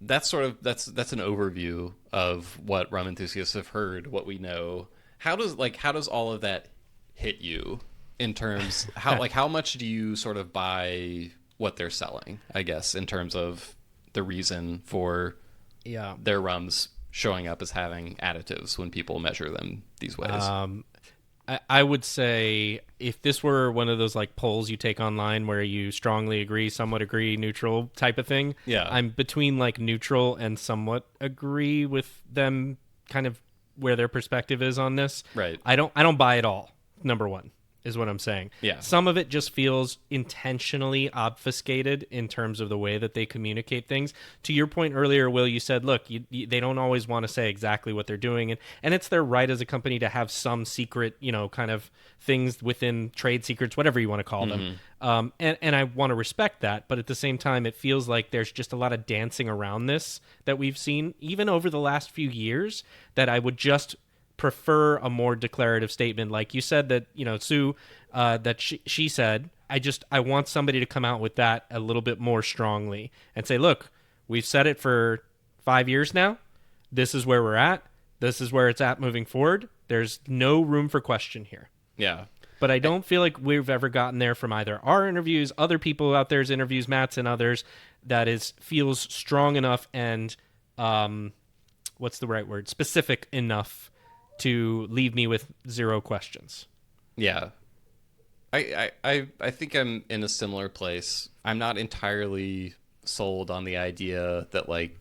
that's an overview of what rum enthusiasts have heard, what we know. How does all of that hit you in terms how much do you sort of buy what they're selling, I guess, in terms of the reason for their rums showing up as having additives when people measure them these ways? I would say if this were one of those polls you take online where you strongly agree, somewhat agree, neutral type of thing, I'm between neutral and somewhat agree with them kind of where their perspective is on this. Right. I don't buy it all, number one. is what I'm saying. Yeah. Some of it just feels intentionally obfuscated in terms of the way that they communicate things. To your point earlier, Will, you said, look, they don't always want to say exactly what they're doing. And it's their right as a company to have some secret, kind of things within trade secrets, whatever you want to call them. And I want to respect that. But at the same time, it feels like there's just a lot of dancing around this that we've seen, even over the last few years, that I would just prefer a more declarative statement. Like you said that, Sue, that she said, I want somebody to come out with that a little bit more strongly and say, look, we've said it for 5 years now. This is where we're at. This is where it's at moving forward. There's no room for question here. Yeah. But I don't feel like we've ever gotten there from either our interviews, other people out there's interviews, Matt's and others, feels strong enough and, what's the right word? Specific enough to leave me with zero questions. Yeah. I think I'm in a similar place. I'm not entirely sold on the idea that, like,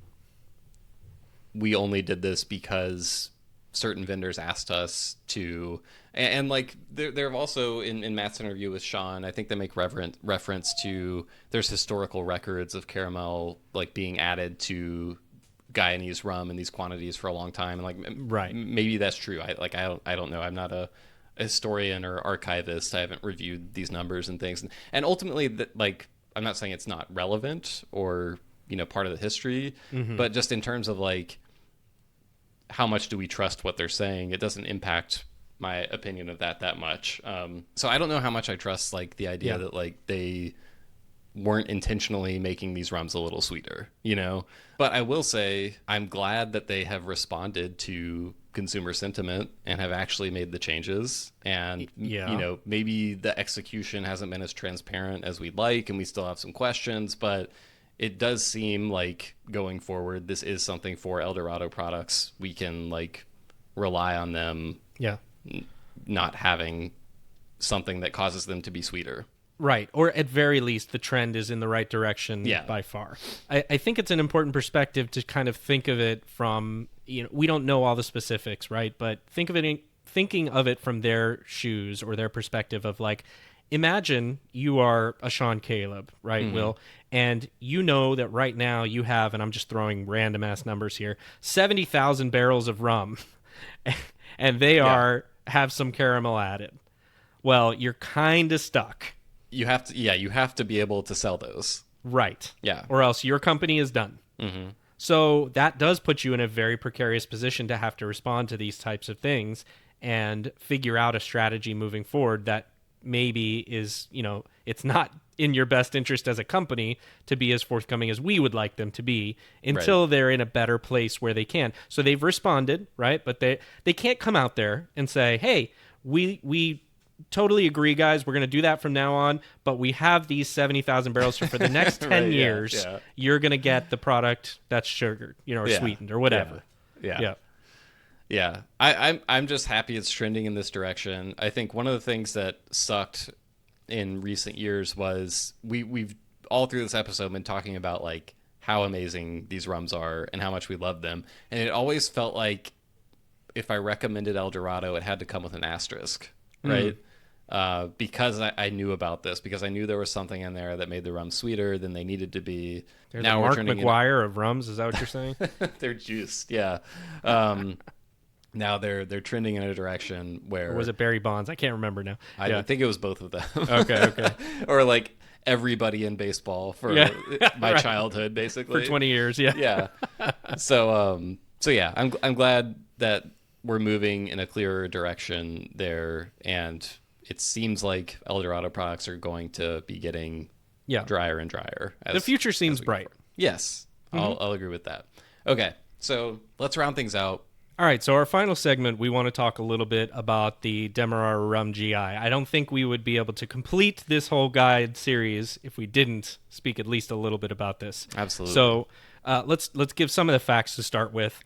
we only did this because certain vendors asked us to. And like, there have also, in Matt's interview with Sean, I think they make reference to there's historical records of caramel, like, being added to Guyanese rum in these quantities for a long time, and like, right, maybe that's true. I don't know. I'm not a historian or archivist. I haven't reviewed these numbers and things, and ultimately, that, like, I'm not saying it's not relevant or part of the history, but just in terms of, like, how much do we trust what they're saying, it doesn't impact my opinion of that much. So I don't know how much I trust, like, the idea that, like, they weren't intentionally making these rums a little sweeter, But I will say I'm glad that they have responded to consumer sentiment and have actually made the changes. And, maybe the execution hasn't been as transparent as we'd like, and we still have some questions, but it does seem like going forward, this is something for El Dorado products. We can, like, rely on them not having something that causes them to be sweeter. Right. Or at very least, the trend is in the right direction by far. I think it's an important perspective to kind of think of it from, we don't know all the specifics, right? But thinking of it from their shoes or their perspective of, like, imagine you are a Sean Caleb, right, Will? And you know that right now you have, and I'm just throwing random ass numbers here, 70,000 barrels of rum. And they have some caramel added. Well, you're kind of stuck. You have to be able to sell those. Right. Yeah. Or else your company is done. So that does put you in a very precarious position to have to respond to these types of things and figure out a strategy moving forward that maybe is, it's not in your best interest as a company to be as forthcoming as we would like them to be until they're in a better place where they can. So they've responded, right? But they can't come out there and say, hey, we totally agree, guys. We're going to do that from now on. But we have these 70,000 barrels. So for the next 10 years, you're going to get the product that's sugared, or sweetened or whatever. Yeah. I'm just happy it's trending in this direction. I think one of the things that sucked in recent years was we've all through this episode been talking about, like, how amazing these rums are and how much we love them. And it always felt like if I recommended El Dorado, it had to come with an asterisk, right? Because I knew about this, because I knew there was something in there that made the rum sweeter than they needed to be. They're now the Mark McGuire of rums. Is that what you're saying? They're juiced, yeah. Now they're trending in a direction where... Or was it Barry Bonds? I can't remember now. I think it was both of them. Okay. Or, like, everybody in baseball for my childhood, basically. For 20 years, yeah. So yeah, I'm glad that we're moving in a clearer direction there, and it seems like El Dorado products are going to be getting drier and drier. The future seems bright. Yes, I'll agree with that. Okay, so let's round things out. All right, so our final segment, we want to talk a little bit about the Demerara Rum GI. I don't think we would be able to complete this whole guide series if we didn't speak at least a little bit about this. Absolutely. So let's give some of the facts to start with.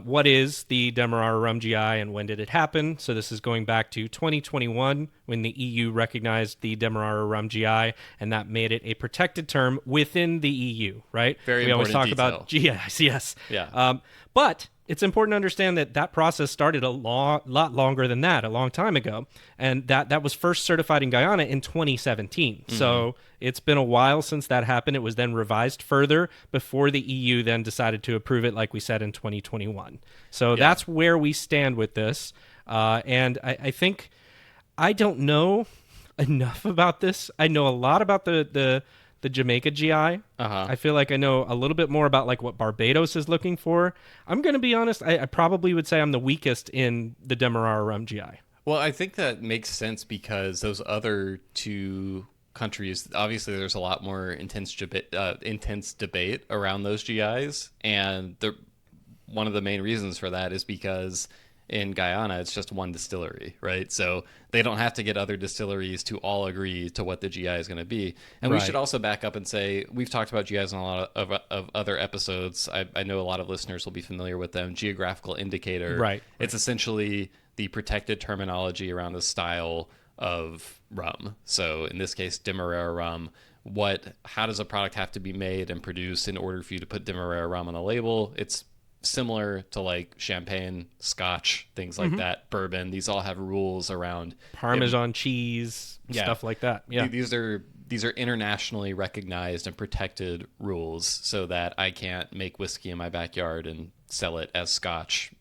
What is the Demerara Rum GI and when did it happen? So this is going back to 2021 when the EU recognized the Demerara Rum GI, and that made it a protected term within the EU, right? Very we important always talk detail. about GIs, yes. Yeah. But it's important to understand that process started a lot longer than that, a long time ago. And that was first certified in Guyana in 2017. Mm-hmm. So it's been a while since that happened. It was then revised further before the EU then decided to approve it, like we said, in 2021. So that's where we stand with this. And I think I don't know enough about this. I know a lot about the Jamaica GI. I feel like I know a little bit more about like what Barbados is looking for. I'm going to be honest. I probably would say I'm the weakest in the Demerara Rum GI. Well, I think that makes sense because those other two countries, obviously there's a lot more intense debate around those GIs. And one of the main reasons for that is because in Guyana, it's just one distillery, right? So they don't have to get other distilleries to all agree to what the GI is going to be. And we should also back up and say, we've talked about GIs in a lot of other episodes. I know a lot of listeners will be familiar with them. Geographical indicator. Right. It's essentially the protected terminology around the style of rum. So in this case, Demerara rum. How does a product have to be made and produced in order for you to put Demerara rum on a label? It's similar to like champagne, scotch, things like that, bourbon. These all have rules around Parmesan cheese, stuff like that. Yeah. These are internationally recognized and protected rules so that I can't make whiskey in my backyard and sell it as scotch,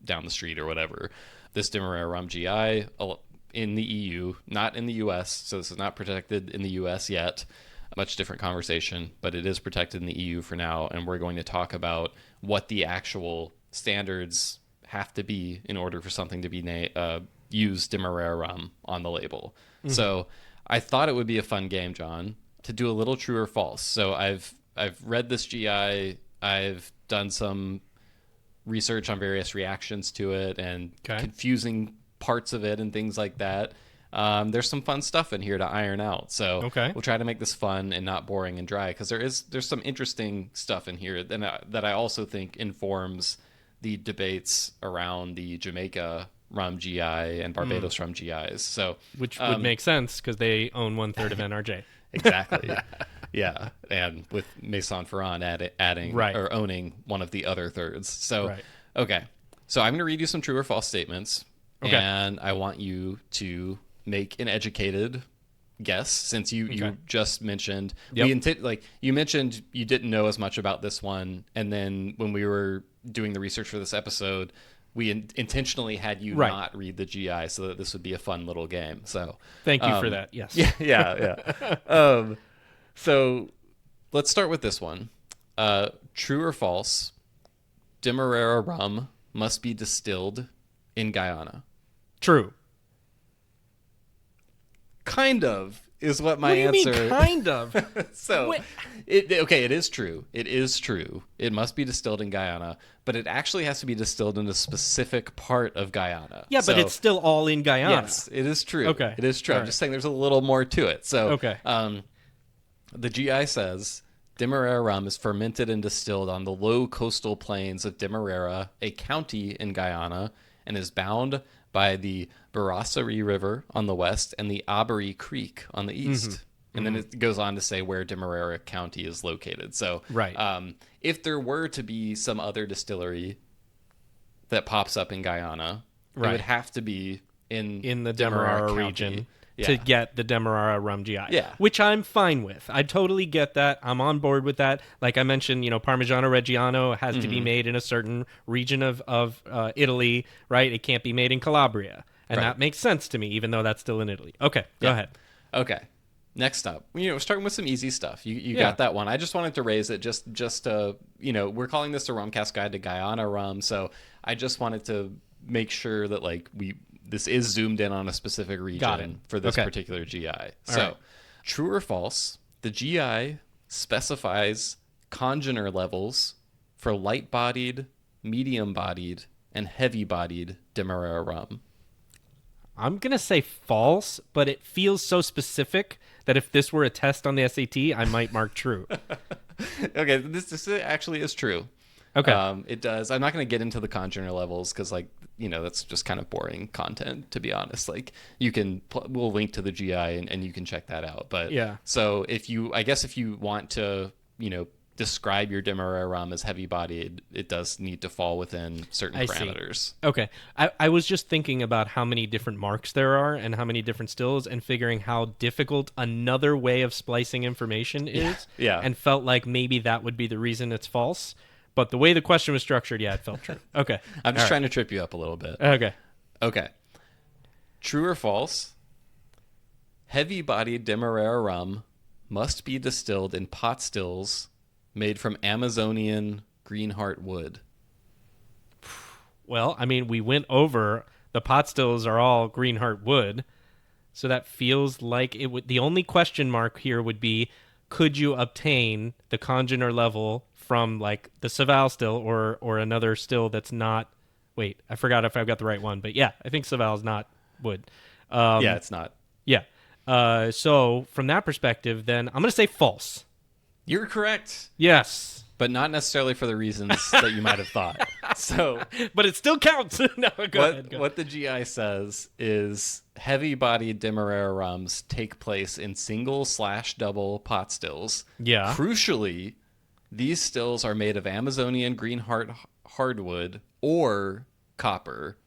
down the street or whatever. This Demerara Rum GI in the EU, not in the US, so this is not protected in the US yet. Much different conversation, but it is protected in the EU for now, and we're going to talk about what the actual standards have to be in order for something to be use Demerara rum on the label. Mm-hmm. So I thought it would be a fun game, John, to do a little true or false. So I've read this GI, I've done some research on various reactions to it and confusing parts of it and things like that. There's some fun stuff in here to iron out. So we'll try to make this fun and not boring and dry because there's some interesting stuff in here that I also think informs the debates around the Jamaica Rum GI and Barbados Rum GIs. So which would make sense because they own 1/3 of NRJ. Exactly. Yeah. And with Maison Ferrand adding or owning one of the other thirds. So, okay. So I'm going to read you some true or false statements. And I want you to make an educated guess, since you just mentioned you mentioned you didn't know as much about this one, and then when we were doing the research for this episode, we intentionally had you not read the GI so that this would be a fun little game. So thank you for that. Yes. Yeah. So let's start with this one. True or false? Demerara rum must be distilled in Guyana. True. Kind of is what my answer. What do you mean, kind of? So, it is true. It is true. It must be distilled in Guyana, but it actually has to be distilled in a specific part of Guyana. Yeah, but it's still all in Guyana. Yes, it is true. Okay. It is true. All I'm just saying there's a little more to it. So, the GI says Demerara rum is fermented and distilled on the low coastal plains of Demerara, a county in Guyana, and is bound by the Barasari River on the west and the Aubery Creek on the east. And then it goes on to say where Demerara County is located. So if there were to be some other distillery that pops up in Guyana, it would have to be in the Demerara region to get the Demerara Rum GI. Yeah. Which I'm fine with. I totally get that. I'm on board with that. Like I mentioned, Parmigiano Reggiano has to be made in a certain region of Italy, right? It can't be made in Calabria. And that makes sense to me, even though that's still in Italy. Okay, go ahead. Okay. Next up, starting with some easy stuff. You got that one. I just wanted to raise it just we're calling this the Rumcast Guide to Guyana Rum. So I just wanted to make sure that this is zoomed in on a specific region for this particular GI. So, true or false, the GI specifies congener levels for light-bodied, medium-bodied, and heavy-bodied Demerara rum. I'm going to say false, but it feels so specific that if this were a test on the SAT, I might mark true. Okay, this actually is true. Okay. It does. I'm not going to get into the congener levels because, that's just kind of boring content, to be honest. We'll link to the GI and you can check that out. But so if you want to, describe your Demerara rum as heavy bodied, it does need to fall within certain parameters. See. Okay. I was just thinking about how many different marks there are and how many different stills, and figuring how difficult another way of splicing information is. Yeah. And felt like maybe that would be the reason it's false. But the way the question was structured, yeah, it felt true. Okay. I'm just trying to trip you up a little bit. Okay. True or false? Heavy bodied Demerara rum must be distilled in pot stills made from Amazonian greenheart wood. Well, I mean, we went over the pot stills are all greenheart wood, so that feels like it would. The only question mark here would be, could you obtain the congener level from like the Saval still or another still that's not? Wait, I forgot if I've got the right one, but yeah, I think Saval's not wood. Yeah, it's not. Yeah. So from that perspective, then I'm going to say false. You're correct. Yes. But not necessarily for the reasons that you might have thought. So, but it still counts. No, go ahead. What the GI says is heavy-bodied Demerara rums take place in single/double pot stills. Yeah. Crucially, these stills are made of Amazonian greenheart hardwood or copper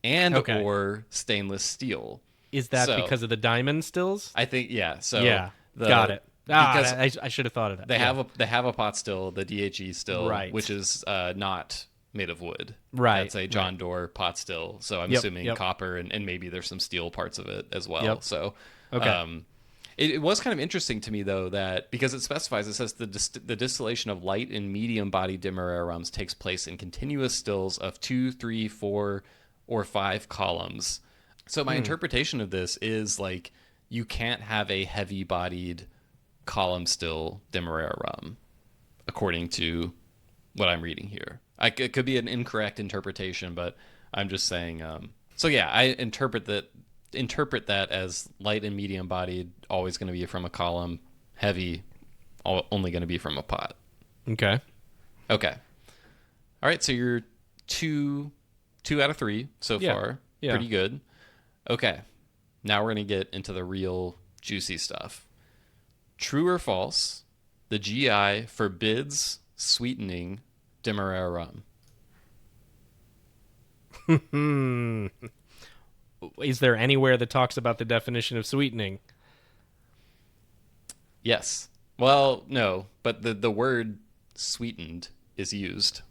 or stainless steel. Is that because of the diamond stills? I think, yeah. So yeah, got it. Because I should have thought of that. They have a pot still, the DHE still, right, which is not made of wood. Right. That's a John Doerr pot still. So I'm assuming copper and maybe there's some steel parts of it as well. Yep. So okay. It was kind of interesting to me, though, that because it says the distillation of light and medium-bodied Demerara rums takes place in continuous stills of 2, 3, 4, or 5 columns. So my interpretation of this is like you can't have a heavy-bodied column still Demerara rum, according to what I'm reading here. It could be an incorrect interpretation, but I'm just saying. So yeah, I interpret that as light and medium bodied, always going to be from a column, heavy, only going to be from a pot. Okay. All right, so you're two out of 3 so far. Yeah. Pretty good. Okay, now we're going to get into the real juicy stuff. True or false, the GI forbids sweetening Demerara rum? Is there anywhere that talks about the definition of sweetening? Yes. Well, no, but the word sweetened is used.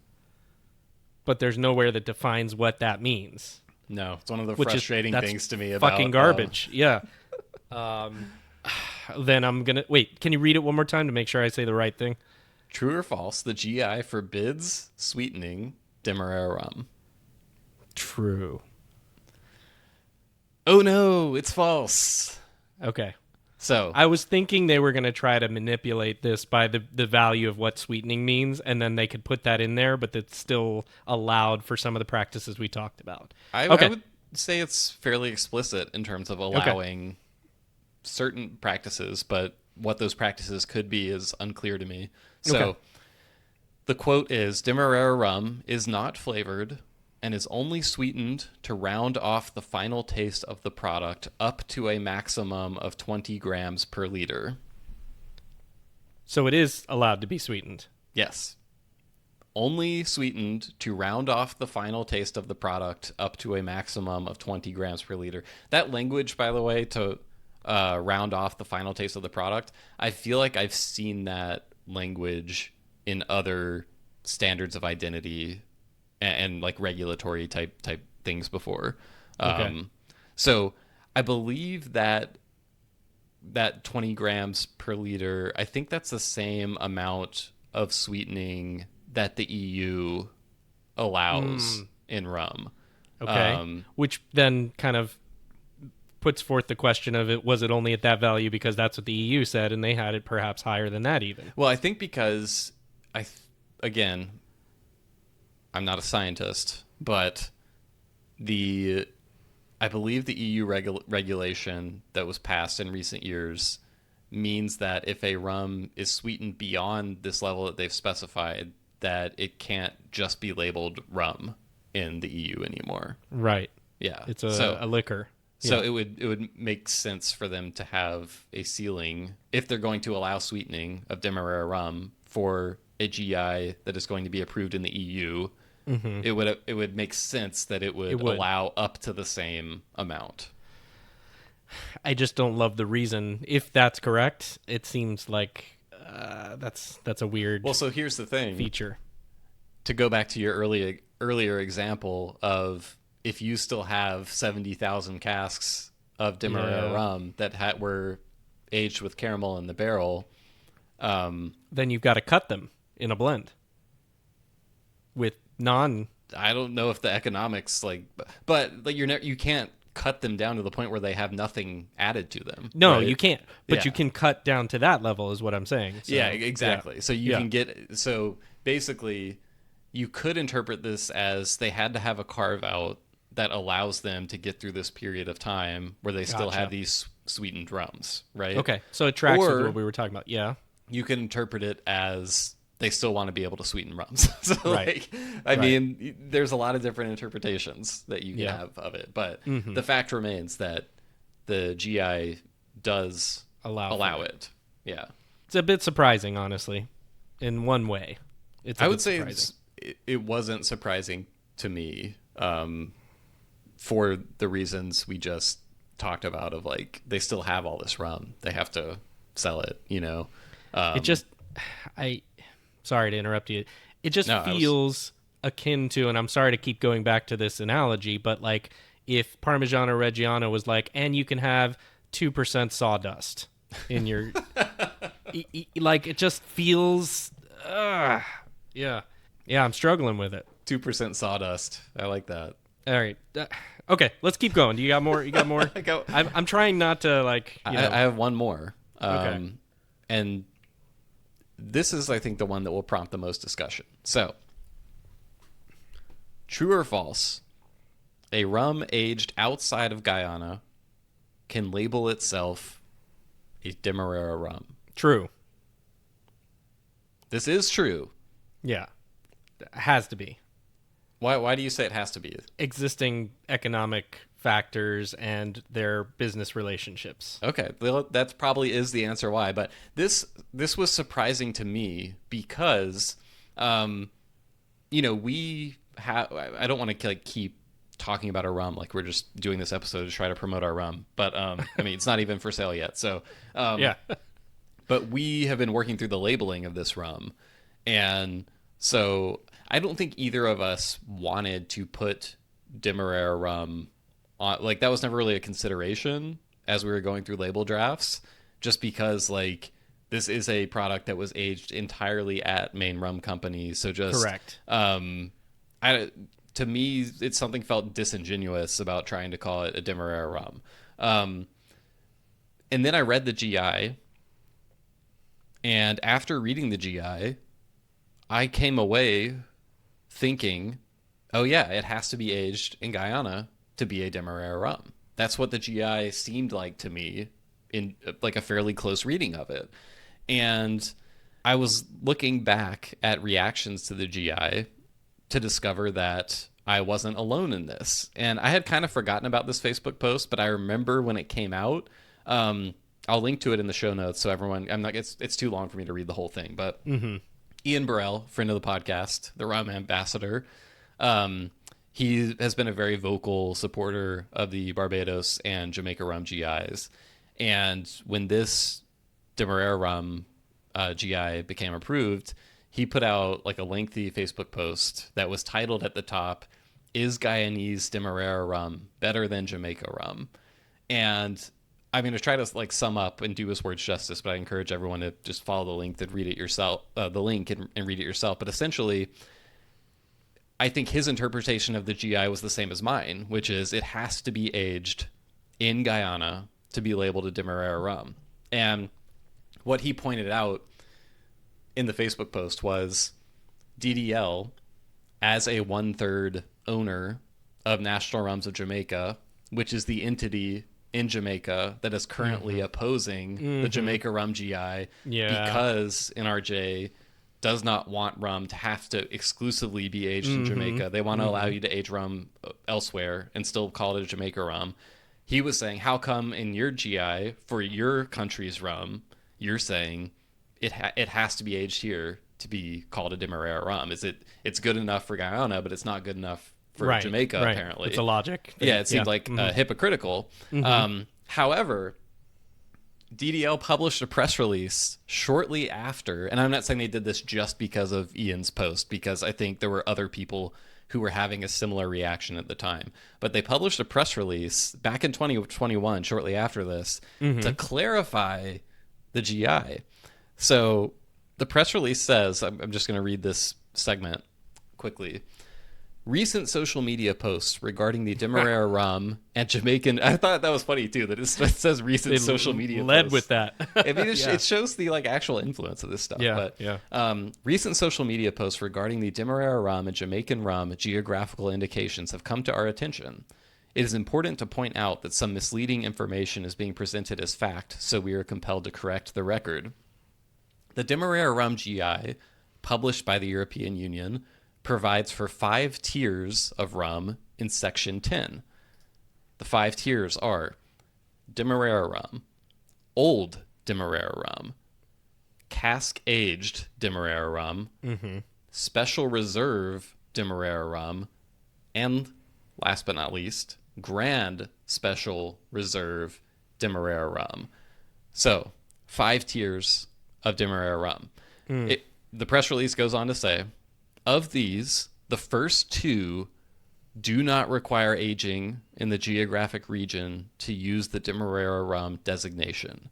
But there's nowhere that defines what that means. No, it's one of the frustrating things to me about fucking garbage. Yeah. Then I'm gonna wait. Can you read it one more time to make sure I say the right thing? True or false? The GI forbids sweetening Demerara rum. True. Oh no, it's false. Okay. So I was thinking they were going to try to manipulate this by the value of what sweetening means, and then they could put that in there, but it's still allowed for some of the practices we talked about. I would say it's fairly explicit in terms of allowing certain practices, but what those practices could be is unclear to me. So the quote is, Demerara rum is not flavored and is only sweetened to round off the final taste of the product up to a maximum of 20 grams per liter. So it is allowed to be sweetened? Yes. Only sweetened to round off the final taste of the product up to a maximum of 20 grams per liter. That language, by the way, to round off the final taste of the product, I feel like I've seen that language in other standards of identity and like regulatory type things before. So I believe that 20 grams per liter, I think that's the same amount of sweetening that the EU allows in rum. Okay. Which then kind of puts forth the question of was it only at that value because that's what the EU said and they had it perhaps higher than that even? Well, I think because again, I'm not a scientist, but I believe the EU regulation that was passed in recent years means that if a rum is sweetened beyond this level that they've specified, that it can't just be labeled rum in the EU anymore. Right. Yeah. It's a liquor. So it would make sense for them to have a ceiling if they're going to allow sweetening of Demerara rum for a GI that is going to be approved in the EU, it would make sense that it would allow up to the same amount. I just don't love the reason. If that's correct, it seems like that's a weird. Well, so here's the thing. Feature. To go back to your earlier example of if you still have 70,000 casks of Demerara rum that were aged with caramel in the barrel, then you've got to cut them in a blend with I don't know if the economics but you can't cut them down to the point where they have nothing added to them. No, right? you can't. But you can cut down to that level, is what I'm saying. So, yeah, exactly. So you can so basically you could interpret this as they had to have a carve out that allows them to get through this period of time where they still have these sweetened rums, right? Okay, so it tracks with what we were talking about. Yeah. You can interpret it as they still want to be able to sweeten rums. So, I mean, there's a lot of different interpretations that you can have of it. But the fact remains that the GI does allow it. Yeah. It's a bit surprising, honestly, in one way. I would say it wasn't surprising to me for the reasons we just talked about of they still have all this rum. They have to sell it, it just, sorry to interrupt you. It just feels akin to, and I'm sorry to keep going back to this analogy, but if Parmigiano Reggiano was and you can have 2% sawdust in your, it just feels, yeah, I'm struggling with it. 2% sawdust. I like that. All right. Okay, let's keep going. Do you got more? I'm trying not to I have one more. Okay. And this is, I think, the one that will prompt the most discussion. So, true or false, a rum aged outside of Guyana can label itself a Demerara rum? True. This is true. Yeah. It has to be. Why do you say it has to be? Existing economic factors and their business relationships. Okay, well, that probably is the answer why. But this was surprising to me because, we have. I don't want to keep talking about our rum like we're just doing this episode to try to promote our rum. But I mean, it's not even for sale yet. So yeah. But we have been working through the labeling of this rum, and so I don't think either of us wanted to put Demerara rum on, that was never really a consideration as we were going through label drafts, just because this is a product that was aged entirely at Maine Rum Company. So just correct. To me, it's something felt disingenuous about trying to call it a Demerara rum. And then I read the GI, and after reading the GI, I came away thinking, oh yeah, it has to be aged in Guyana to be a Demerara rum. That's what the GI seemed like to me in a fairly close reading of it. And I was looking back at reactions to the GI to discover that I wasn't alone in this. And I had kind of forgotten about this Facebook post, but I remember when it came out. I'll link to it in the show notes so everyone, it's too long for me to read the whole thing, but Ian Burrell, friend of the podcast, the rum ambassador, he has been a very vocal supporter of the Barbados and Jamaica Rum GIs. And when this Demerara Rum GI became approved, he put out a lengthy Facebook post that was titled at the top, "Is Guyanese Demerara Rum better than Jamaica Rum?" And I'm going to try to sum up and do his words justice, but I encourage everyone to just follow the link and read it yourself. And read it yourself. But essentially, I think his interpretation of the GI was the same as mine, which is it has to be aged in Guyana to be labeled a Demerara rum. And what he pointed out in the Facebook post was DDL, as a 1/3 owner of National Rums of Jamaica, which is the entity in Jamaica that is currently opposing the Jamaica Rum GI because NRJ does not want rum to have to exclusively be aged in Jamaica. They want to allow you to age rum elsewhere and still call it a Jamaica rum. He was saying, how come in your GI for your country's rum, you're saying it has to be aged here to be called a Demerara rum. It's good enough for Guyana, but it's not good enough for Jamaica, apparently. It's a logic thing. Yeah, it seemed like hypocritical. However, DDL published a press release shortly after, and I'm not saying they did this just because of Ian's post, because I think there were other people who were having a similar reaction at the time. But they published a press release back in 2021, shortly after this, to clarify the GI. So the press release says, I'm just going to read this segment quickly. Recent social media posts regarding the Demerara rum and Jamaican. I thought that was funny too. That it says recent social media led posts. with that. I mean, it shows the actual influence of this stuff. Recent social media posts regarding the Demerara rum and Jamaican rum geographical indications have come to our attention. It is important to point out that some misleading information is being presented as fact, so we are compelled to correct the record. The Demerara Rum GI, published by the European Union, provides for 5 tiers of rum in Section 10. The 5 tiers are Demerara rum, Old Demerara rum, Cask-aged Demerara rum, Special Reserve Demerara rum, and, last but not least, Grand Special Reserve Demerara rum. So, 5 tiers of Demerara rum. The press release goes on to say, of these, the first 2 do not require aging in the geographic region to use the Demerara rum designation.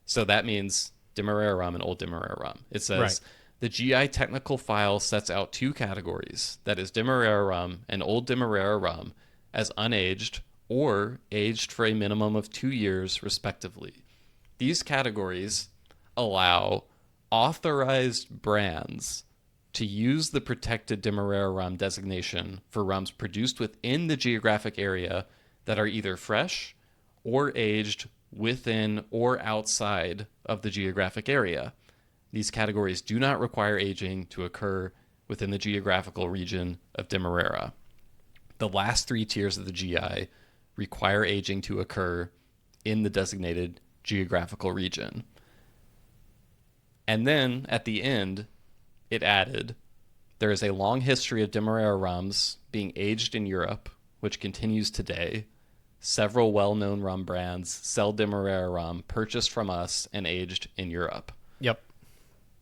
So that means Demerara rum and Old Demerara rum. It says, the GI technical file sets out 2 categories, that is Demerara rum and Old Demerara rum, as unaged or aged for a minimum of 2 years, respectively. These categories allow authorized brands to use the protected Demerara rum designation for rums produced within the geographic area that are either fresh or aged within or outside of the geographic area. These categories do not require aging to occur within the geographical region of Demerara. The last 3 tiers of the GI require aging to occur in the designated geographical region. And then, at the end, it added, there is a long history of Demerara rums being aged in Europe, which continues today. Several well-known rum brands sell Demerara rum purchased from us and aged in Europe. Yep.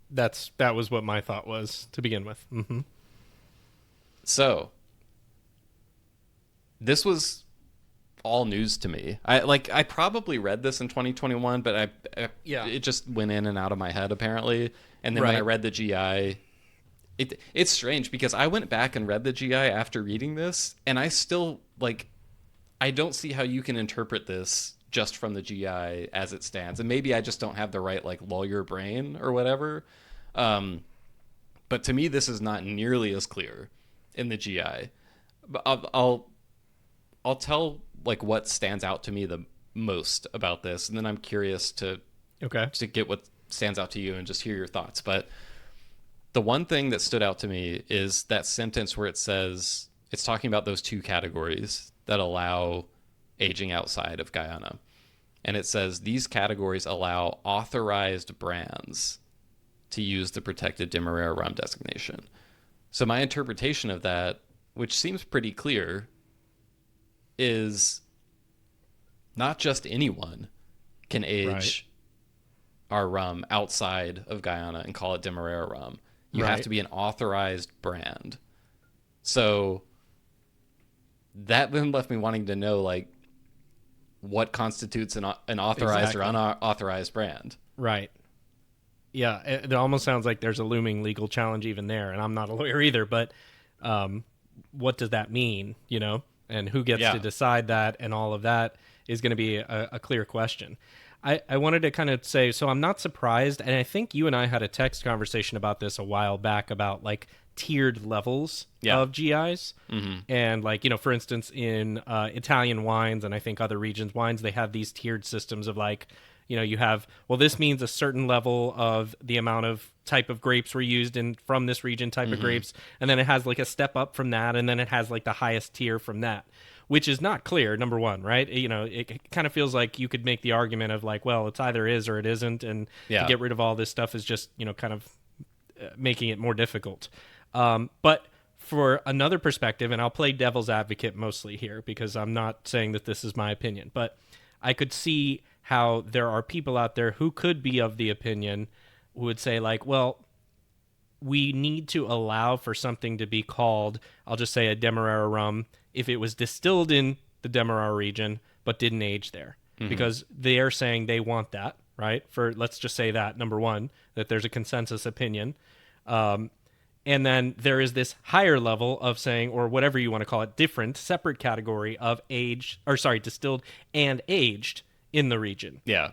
That was what my thought was to begin with. So, this was all news to me. I probably read this in 2021, but it just went in and out of my head apparently. And then when I read the GI, it's strange because I went back and read the GI after reading this, and I still I don't see how you can interpret this just from the GI as it stands. And maybe I just don't have the right lawyer brain or whatever. But to me, this is not nearly as clear in the GI. But I'll tell what stands out to me the most about this, and then I'm curious to get what stands out to you and just hear your thoughts. But the one thing that stood out to me is that sentence where it says it's talking about those 2 categories that allow aging outside of Guyana. And it says these categories allow authorized brands to use the protected Demerara rum designation. So my interpretation of that, which seems pretty clear, is not just anyone can age our rum outside of Guyana and call it Demerara rum. You have to be an authorized brand. So that then left me wanting to know what constitutes an authorized or unauthorized brand. Right. Yeah, it almost sounds like there's a looming legal challenge even there, and I'm not a lawyer either, but what does that mean, and who gets to decide that, and all of that is going to be a clear question. I wanted to kind of say, so I'm not surprised, and I think you and I had a text conversation about this a while back about tiered levels of GIs. And for instance, in Italian wines and I think other regions' wines, they have these tiered systems of you have, this means a certain level of the amount of type of grapes were used from this region type of grapes. And then it has a step up from that. And then it has the highest tier from that, which is not clear, number one, right? It kind of feels like you could make the argument of it's either is or it isn't. And to get rid of all this stuff is just, kind of making it more difficult. But for another perspective, and I'll play devil's advocate mostly here because I'm not saying that this is my opinion, but I could see how there are people out there who could be of the opinion who would say like, well, we need to allow for something to be called, I'll just say a Demerara rum, if it was distilled in the Demerara region but didn't age there. Because they are saying they want that, right? For let's just say that, number one, that there's a consensus opinion. And then there is this higher level of saying, or whatever you want to call it, different, separate category of distilled and aged in the region. Yeah.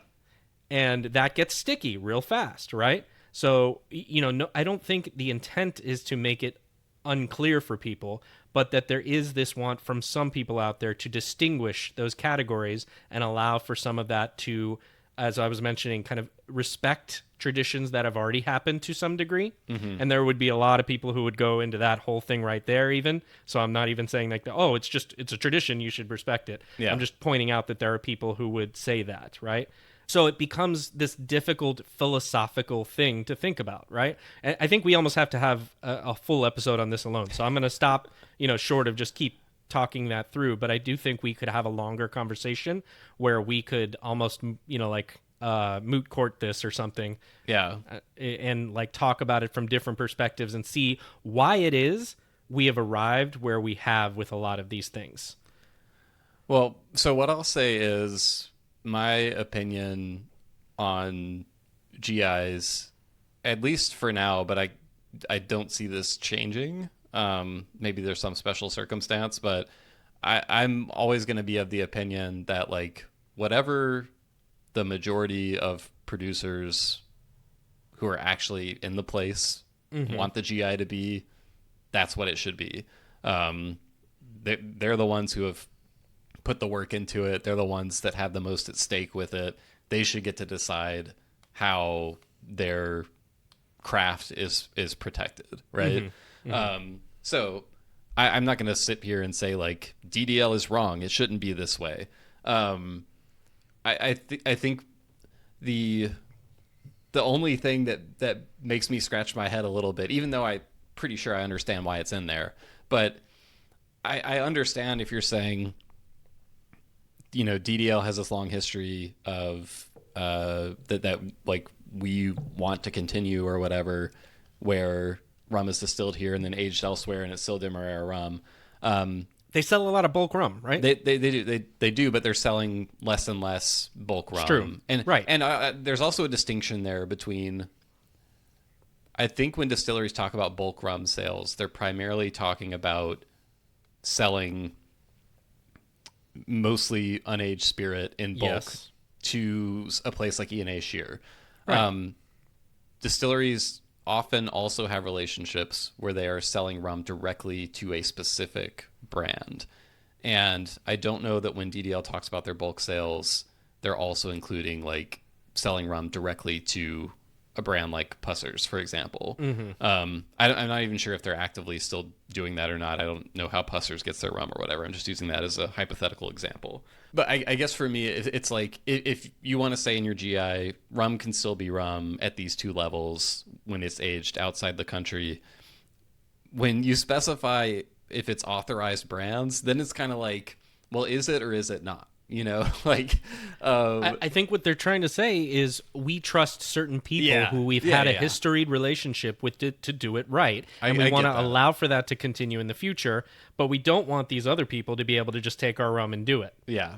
And that gets sticky real fast, right? So, no, I don't think the intent is to make it unclear for people, but that there is this want from some people out there to distinguish those categories and allow for some of that to, as I was mentioning, kind of respect traditions that have already happened to some degree. And there would be a lot of people who would go into that whole thing right there even. So I'm not even saying like, oh, it's a tradition, you should respect it. Yeah. I'm just pointing out that there are people who would say that, right? So it becomes this difficult philosophical thing to think about, right? And I think we almost have to have a full episode on this alone. So I'm going to stop, short of just keep talking that through. But I do think we could have a longer conversation where we could almost, moot court this or something. Yeah. And like talk about it from different perspectives and see why it is we have arrived where we have with a lot of these things. Well, so what I'll say is my opinion on GIs, at least for now, but I don't see this changing. Maybe there's some special circumstance, but I'm always going to be of the opinion that like whatever the majority of producers who are actually in the place want the GI to be, that's what it should be. They're the ones who have put the work into it. They're the ones that have the most at stake with it. They should get to decide how their craft is protected, right? So I'm not going to sit here and say like DDL is wrong. It shouldn't be this way. I think the only thing that makes me scratch my head a little bit, even though I'm pretty sure I understand why it's in there, but I understand if you're saying, DDL has this long history of that like we want to continue or whatever, where rum is distilled here and then aged elsewhere and it's still Demerara rum. They sell a lot of bulk rum, right? They do, but they're selling less and less bulk rum. It's true. And right. And there's also a distinction there between, I think when distilleries talk about bulk rum sales, they're primarily talking about selling mostly unaged spirit in bulk to a place like E&A Shear. Right. Distilleries often also have relationships where they are selling rum directly to a specific brand. And I don't know that when DDL talks about their bulk sales, they're also including like selling rum directly to a brand like Pussers, for example. I'm not even sure if they're actively still doing that or not. I don't know how Pussers gets their rum or whatever. I'm just using that as a hypothetical example. But I guess for me, it's like if you want to say in your GI, rum can still be rum at these two levels when it's aged outside the country. When you specify if it's authorized brands, then it's kind of like, well, is it or is it not? Like I think what they're trying to say is we trust certain people who we've had a historied relationship with to do it right, and we want to allow for that to continue in the future, but we don't want these other people to be able to just take our rum and do it. Yeah.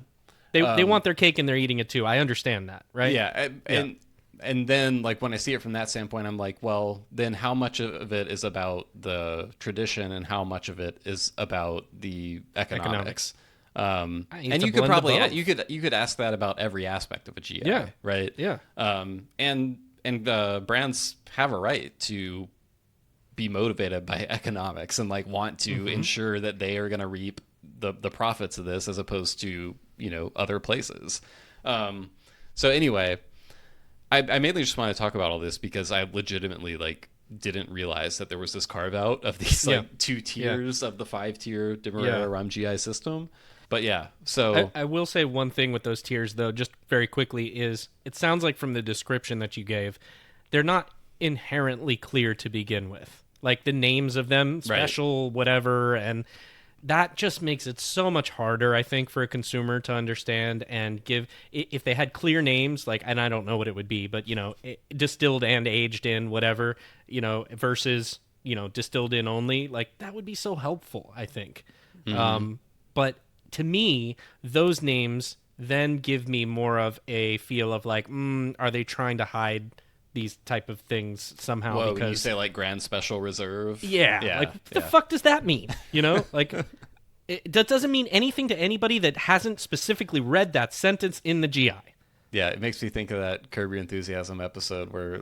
They want their cake and they're eating it too. I understand that, right? Yeah. And then like when I see it from that standpoint, I'm like, well, then how much of it is about the tradition and how much of it is about the economics? And you could probably you could ask that about every aspect of a GI, right? Yeah. And brands have a right to be motivated by economics and like want to ensure that they are going to reap the profits of this as opposed to other places. So anyway, I mainly just want to talk about all this because I legitimately like didn't realize that there was this carve out of these like two tiers of the 5-tier Demerara Rum GI system. But yeah, so I will say one thing with those tiers, though, just very quickly, is it sounds like from the description that you gave, they're not inherently clear to begin with. Like the names of them, special, whatever, and that just makes it so much harder, I think, for a consumer to understand and give. If they had clear names, like, and I don't know what it would be, but, distilled and aged in, whatever, versus, distilled in only, like, that would be so helpful, I think. But to me, those names then give me more of a feel of like, are they trying to hide these type of things somehow? Whoa, because you say like Grand Special Reserve? like what the fuck does that mean? Like that doesn't mean anything to anybody that hasn't specifically read that sentence in the GI. Yeah, it makes me think of that Curb Your Enthusiasm episode where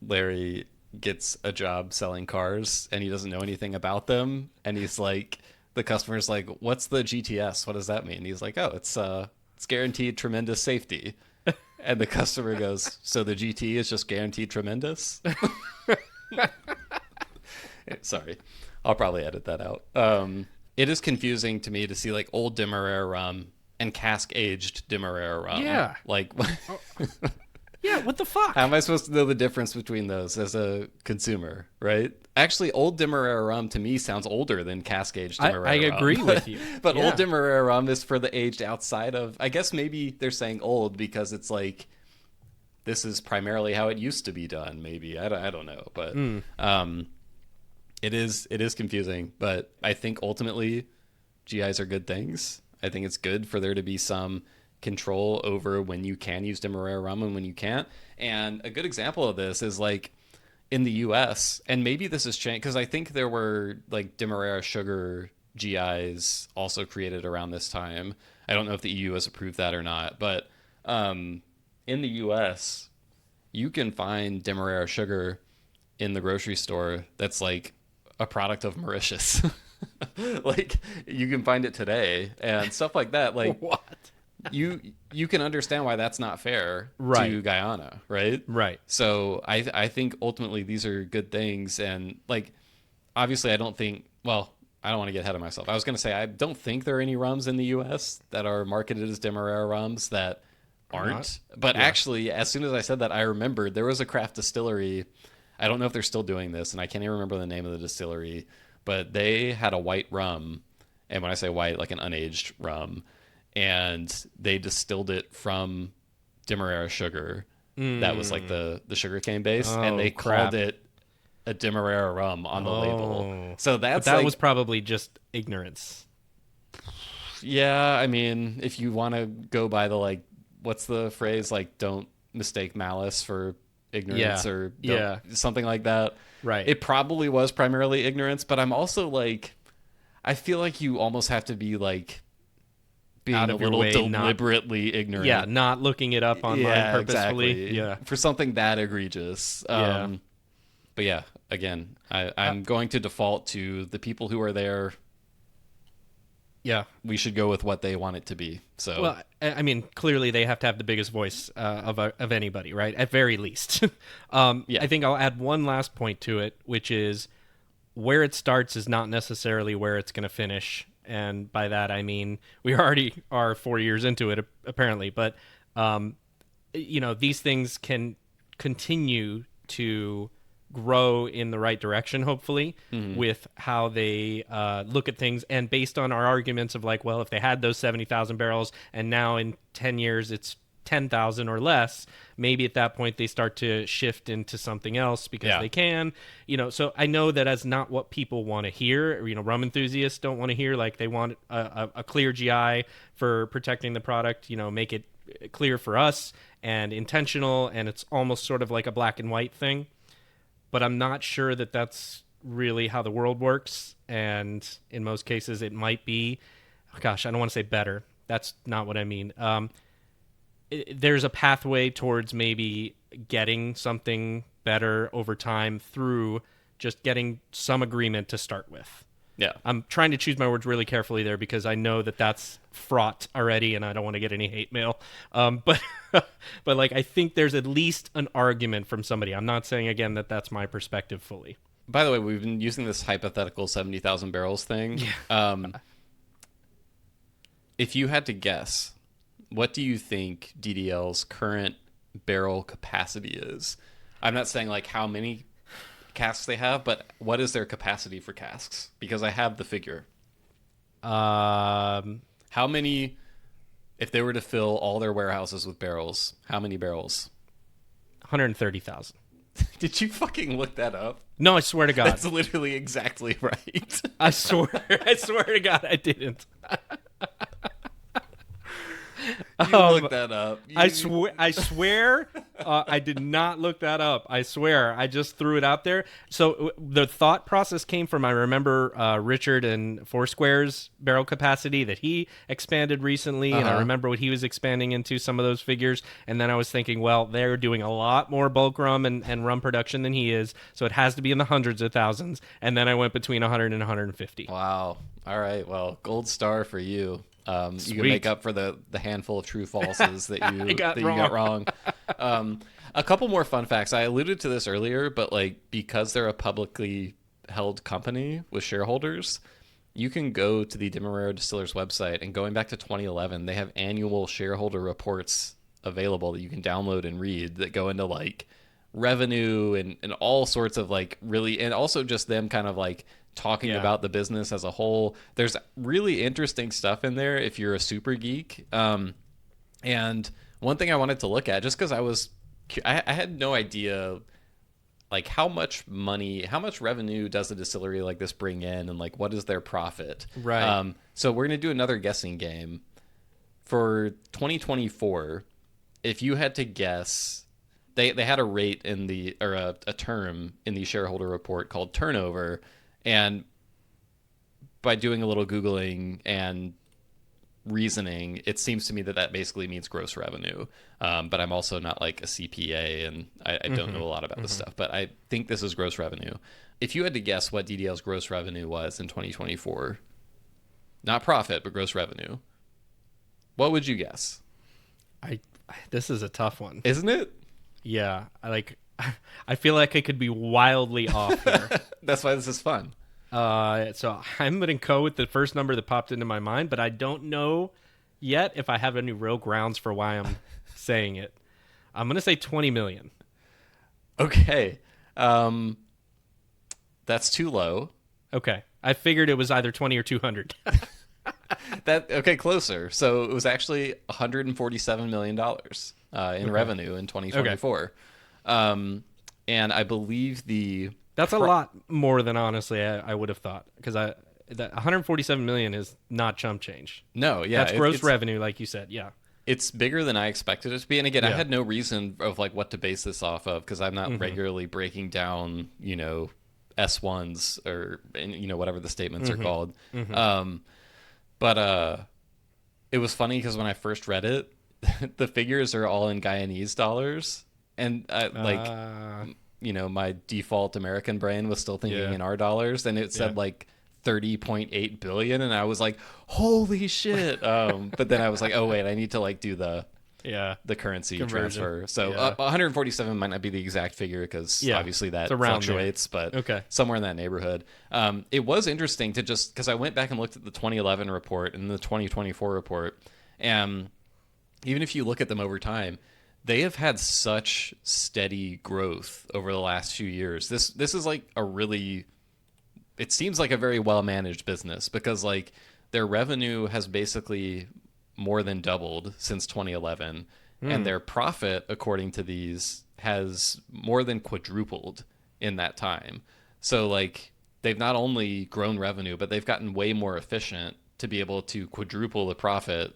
Larry gets a job selling cars and he doesn't know anything about them, and he's like, the customer's like, what's the GTS? What does that mean? He's like, oh, it's guaranteed tremendous safety. And the customer goes, so the GT is just guaranteed tremendous? Sorry. I'll probably edit that out. It is confusing to me to see like old Demerara rum and cask-aged Demerara rum. Yeah. Like, yeah, what the fuck? how am I supposed to know the difference between those as a consumer, right? Actually, old Demerara rum to me sounds older than cask-aged Demerara I rum. agree with you. But old Demerara rum is for the aged outside of, I guess maybe they're saying old because it's like, this is primarily how it used to be done, maybe. I don't know. But it is confusing. But I think ultimately GIs are good things. I think it's good for there to be some control over when you can use Demerara rum and when you can't. And a good example of this is like in the US, and maybe this has changed because I think there were like Demerara sugar GIs also created around this time. I don't know if the EU has approved that or not, but in the US, you can find Demerara sugar in the grocery store that's like a product of Mauritius. Like you can find it today and stuff like that. Like what? You can understand why that's not fair to Guyana, right? Right. So I think ultimately these are good things, and like obviously I don't want to get ahead of myself. I was going to say I don't think there are any rums in the US that are marketed as Demerara rums that aren't. But actually, as soon as I said that, I remembered there was a craft distillery. I don't know if they're still doing this, and I can't even remember the name of the distillery, but they had a white rum, and when I say white, like an unaged rum, and they distilled it from Demerara sugar. That was like the sugarcane base, and they called it a Demerara rum on the label. So that was probably just ignorance. Yeah, I mean, if you want to go by the like, what's the phrase? Like, don't mistake malice for ignorance or something like that. Right. It probably was primarily ignorance, but I'm also like, I feel like you almost have to be like being out a of your little way, deliberately ignorant. Yeah, not looking it up online purposefully. Exactly. Yeah. For something that egregious. But yeah, again, I'm going to default to the people who are there. Yeah, we should go with what they want it to be. So, well, I mean, clearly they have to have the biggest voice of anybody, right? At very least. I think I'll add one last point to it, which is where it starts is not necessarily where it's going to finish, and by that I mean we already are 4 years into it, apparently. But these things can continue to grow in the right direction, hopefully, with how they look at things. And based on our arguments of like, well, if they had those 70,000 barrels and now in 10 years it's 10,000 or less, maybe at that point they start to shift into something else because they can, so I know that that's not what people want to hear. Rum enthusiasts don't want to hear, like, they want a clear GI for protecting the product, make it clear for us and intentional, and it's almost sort of like a black and white thing. But I'm not sure that that's really how the world works. And in most cases, it might be, I don't want to say better. That's not what I mean. There's a pathway towards maybe getting something better over time through just getting some agreement to start with. Yeah. I'm trying to choose my words really carefully there because I know that that's fraught already and I don't want to get any hate mail. But like, I think there's at least an argument from somebody. I'm not saying, again, that that's my perspective fully. By the way, we've been using this hypothetical 70,000 barrels thing. Yeah. If you had to guess, what do you think DDL's current barrel capacity is? I'm not saying like how many casks they have, but what is their capacity for casks? Because I have the figure. How many, if they were to fill all their warehouses with barrels, how many barrels? 130,000. Did you fucking look that up? No, I swear to God. That's literally exactly right. I swear to God I didn't. You looked that up. I swear I did not look that up. I swear. I just threw it out there. So the thought process came from, I remember Richard and Foursquare's barrel capacity that he expanded recently, and I remember what he was expanding into, some of those figures, and then I was thinking, well, they're doing a lot more bulk rum and rum production than he is, so it has to be in the hundreds of thousands, and then I went between 100 and 150. Wow. All right. Well, gold star for you. You can make up for the handful of true falses that you got wrong. A couple more fun facts. I alluded to this earlier, but like because they're a publicly held company with shareholders, you can go to the Demerara Distillers website, and going back to 2011, they have annual shareholder reports available that you can download and read that go into like revenue and all sorts of like really, and also just them kind of like talking about the business as a whole. There's really interesting stuff in there if you're a super geek. And one thing I wanted to look at, just because I had no idea like how much revenue does a distillery like this bring in, and like what is their profit, right? So we're gonna do another guessing game for 2024. If you had to guess, they had a rate in the, or a term in the shareholder report called turnover. And by doing a little Googling and reasoning, it seems to me that basically means gross revenue. But I'm also not like a CPA, and I don't know a lot about this stuff. But I think this is gross revenue. If you had to guess what DDL's gross revenue was in 2024, not profit, but gross revenue, what would you guess? This is a tough one. Isn't it? Yeah. I feel like I could be wildly off here. That's why this is fun. So I'm going to go with the first number that popped into my mind, but I don't know yet if I have any real grounds for why I'm saying it. I'm going to say 20 million. Okay. That's too low. Okay. I figured it was either 20 or 200. Okay, closer. So it was actually $147 million in revenue in 2024. Okay. And I believe that's a lot more than honestly I would have thought, because that 147 million is not chump change. No, yeah, that's gross revenue, like you said. Yeah, it's bigger than I expected it to be. And again, I had no reason of like what to base this off of, because I'm not regularly breaking down, S1s or whatever the statements are called. But it was funny because when I first read it, the figures are all in Guyanese dollars. And my default American brain was still thinking in our dollars, and it said like 30.8 billion, and I was like, holy shit. But then I was like, oh wait, I need to like do the currency conversion transfer. So 147 might not be the exact figure, because obviously that fluctuates, but somewhere in that neighborhood. It was interesting to just, because I went back and looked at the 2011 report and the 2024 report, and even if you look at them over time, they have had such steady growth over the last few years. This is like it seems like a very well managed business, because like their revenue has basically more than doubled since 2011, and their profit, according to these, has more than quadrupled in that time. So like they've not only grown revenue, but they've gotten way more efficient to be able to quadruple the profit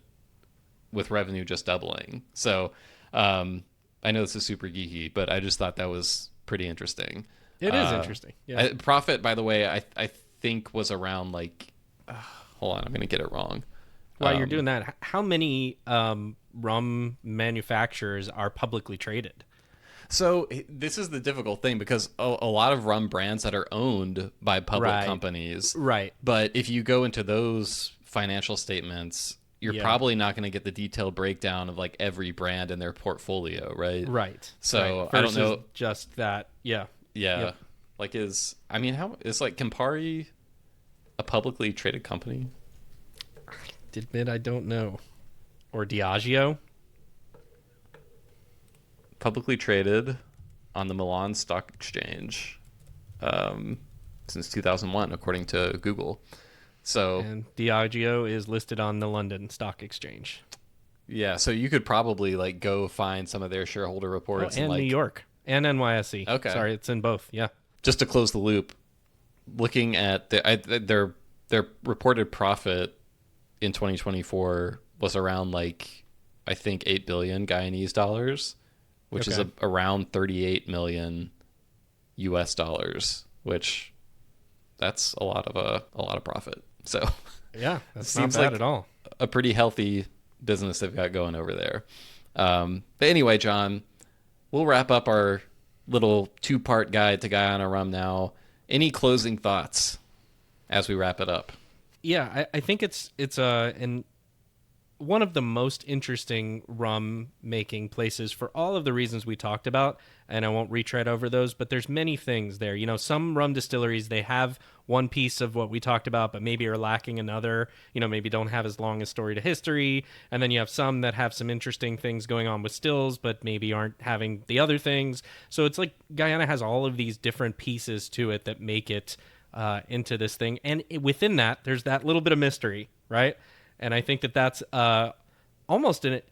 with revenue just doubling. So I know this is super geeky, but I just thought that was pretty interesting. It is interesting. Yeah. Profit, by the way, I think was around like, hold on, I'm going to get it wrong. While you're doing that, how many rum manufacturers are publicly traded? So this is the difficult thing, because a lot of rum brands that are owned by public companies. Right. But if you go into those financial statements, you're probably not going to get the detailed breakdown of like every brand in their portfolio, right? Right. So I don't know. Just that. Yeah. Yeah. Yep. Like how is like Campari a publicly traded company? I admit I don't know. Or Diageo? Publicly traded on the Milan Stock Exchange since 2001, according to Google. So, and Diageo is listed on the London Stock Exchange. Yeah, so you could probably like go find some of their shareholder reports. And like, New York and NYSE. Okay. Sorry, it's in both. Yeah. Just to close the loop, looking at their reported profit in 2024 was around like, I think 8 billion Guyanese dollars, which is around 38 million US dollars, which that's a lot of profit. So yeah, that's seems not bad like at all. A pretty healthy business they've got going over there. But anyway, John, we'll wrap up our little 2-part guide to Guyana Rum now. Any closing thoughts as we wrap it up? Yeah, I think it's one of the most interesting rum making places for all of the reasons we talked about, and I won't retread over those, but there's many things there. You know, some rum distilleries, they have one piece of what we talked about, but maybe are lacking another, you know, maybe don't have as long a story to history. And then you have some that have some interesting things going on with stills, but maybe aren't having the other things. So it's like Guyana has all of these different pieces to it that make it into this thing. And within that, there's that little bit of mystery, right? And I think that that's almost an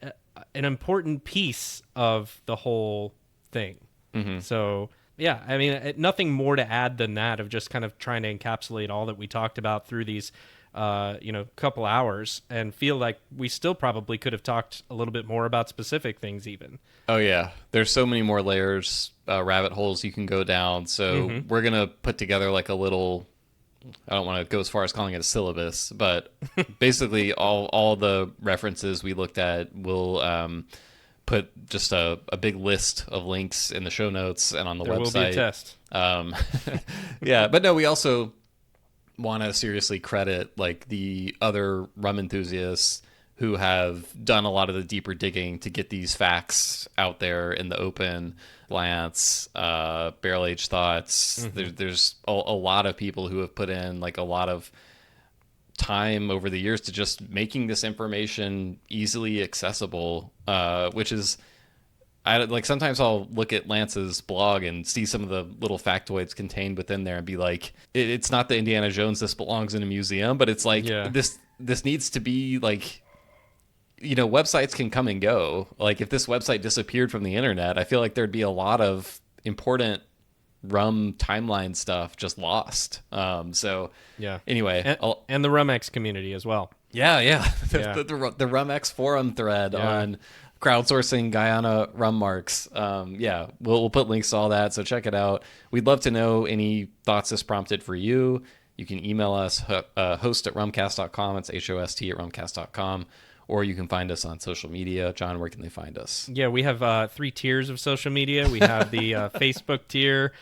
important piece of the whole thing. Mm-hmm. So, yeah, I mean, nothing more to add than that of just kind of trying to encapsulate all that we talked about through these, couple hours, and feel like we still probably could have talked a little bit more about specific things even. Oh, yeah. There's so many more layers, rabbit holes you can go down. So we're going to put together like a little... I don't want to go as far as calling it a syllabus, but basically all the references we looked at will put just a big list of links in the show notes and on the website. There will be a test. Yeah, but no, we also want to seriously credit like the other rum enthusiasts who have done a lot of the deeper digging to get these facts out there in the open. Lance, Barrel Age Thoughts. There's a lot of people who have put in like a lot of time over the years to just making this information easily accessible, which is, I like sometimes I'll look at Lance's blog and see some of the little factoids contained within there and be like, it's not the Indiana Jones, this belongs in a museum, but it's like this needs to be like, you know, websites can come and go. Like if this website disappeared from the internet, I feel like there'd be a lot of important rum timeline stuff just lost. So yeah. Anyway, and the Rumx community as well. Yeah. The Rumx forum thread on crowdsourcing Guyana rum marks. We'll put links to all that. So check it out. We'd love to know any thoughts this prompted for you. You can email us host@rumcast.com. It's host@rumcast.com. Or you can find us on social media. John, where can they find us? Yeah, we have 3 tiers of social media. We have the Facebook tier,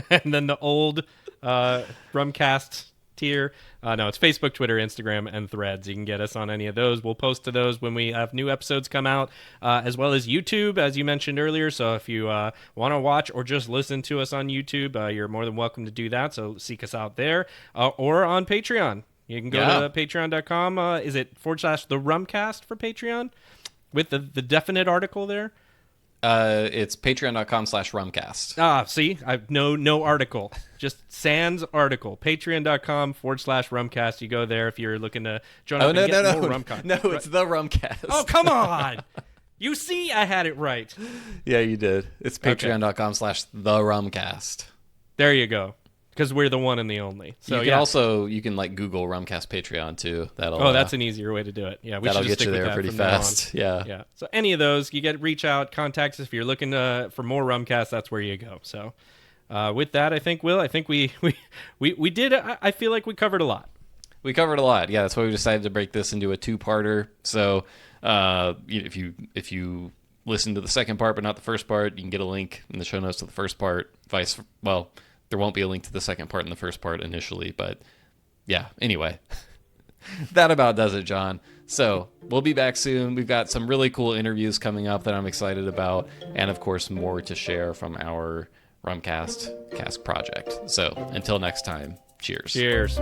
and then the old Rumcast tier. No, it's Facebook, Twitter, Instagram, and Threads. You can get us on any of those. We'll post to those when we have new episodes come out, as well as YouTube, as you mentioned earlier. So if you want to watch or just listen to us on YouTube, you're more than welcome to do that. So seek us out there, or on Patreon. You can go to patreon.com. Is it / the Rumcast for Patreon with the definite article there? It's patreon.com/rumcast. See, I've no article, just sans article. Patreon.com / Rumcast. You go there if you're looking to join up and get more Rumcast. No, it's the Rumcast. Oh, come on. You see, I had it right. Yeah, you did. It's patreon.com / the Rumcast. There you go. Because we're the one and the only. So you can like Google Rumcast Patreon too. That's an easier way to do it. Yeah, we that'll should just get you there pretty fast. Yeah. So any of those, reach out, contact us if you're looking for more Rumcast. That's where you go. So with that, I think we did. I feel like we covered a lot. We covered a lot. Yeah, that's why we decided to break this into a 2-parter. So if you listen to the second part but not the first part, you can get a link in the show notes to the first part. There won't be a link to the second part and the first part initially, but yeah, anyway. That about does it, John. So we'll be back soon. We've got some really cool interviews coming up that I'm excited about, and of course more to share from our Rumcast cask project. So until next time, cheers. Cheers.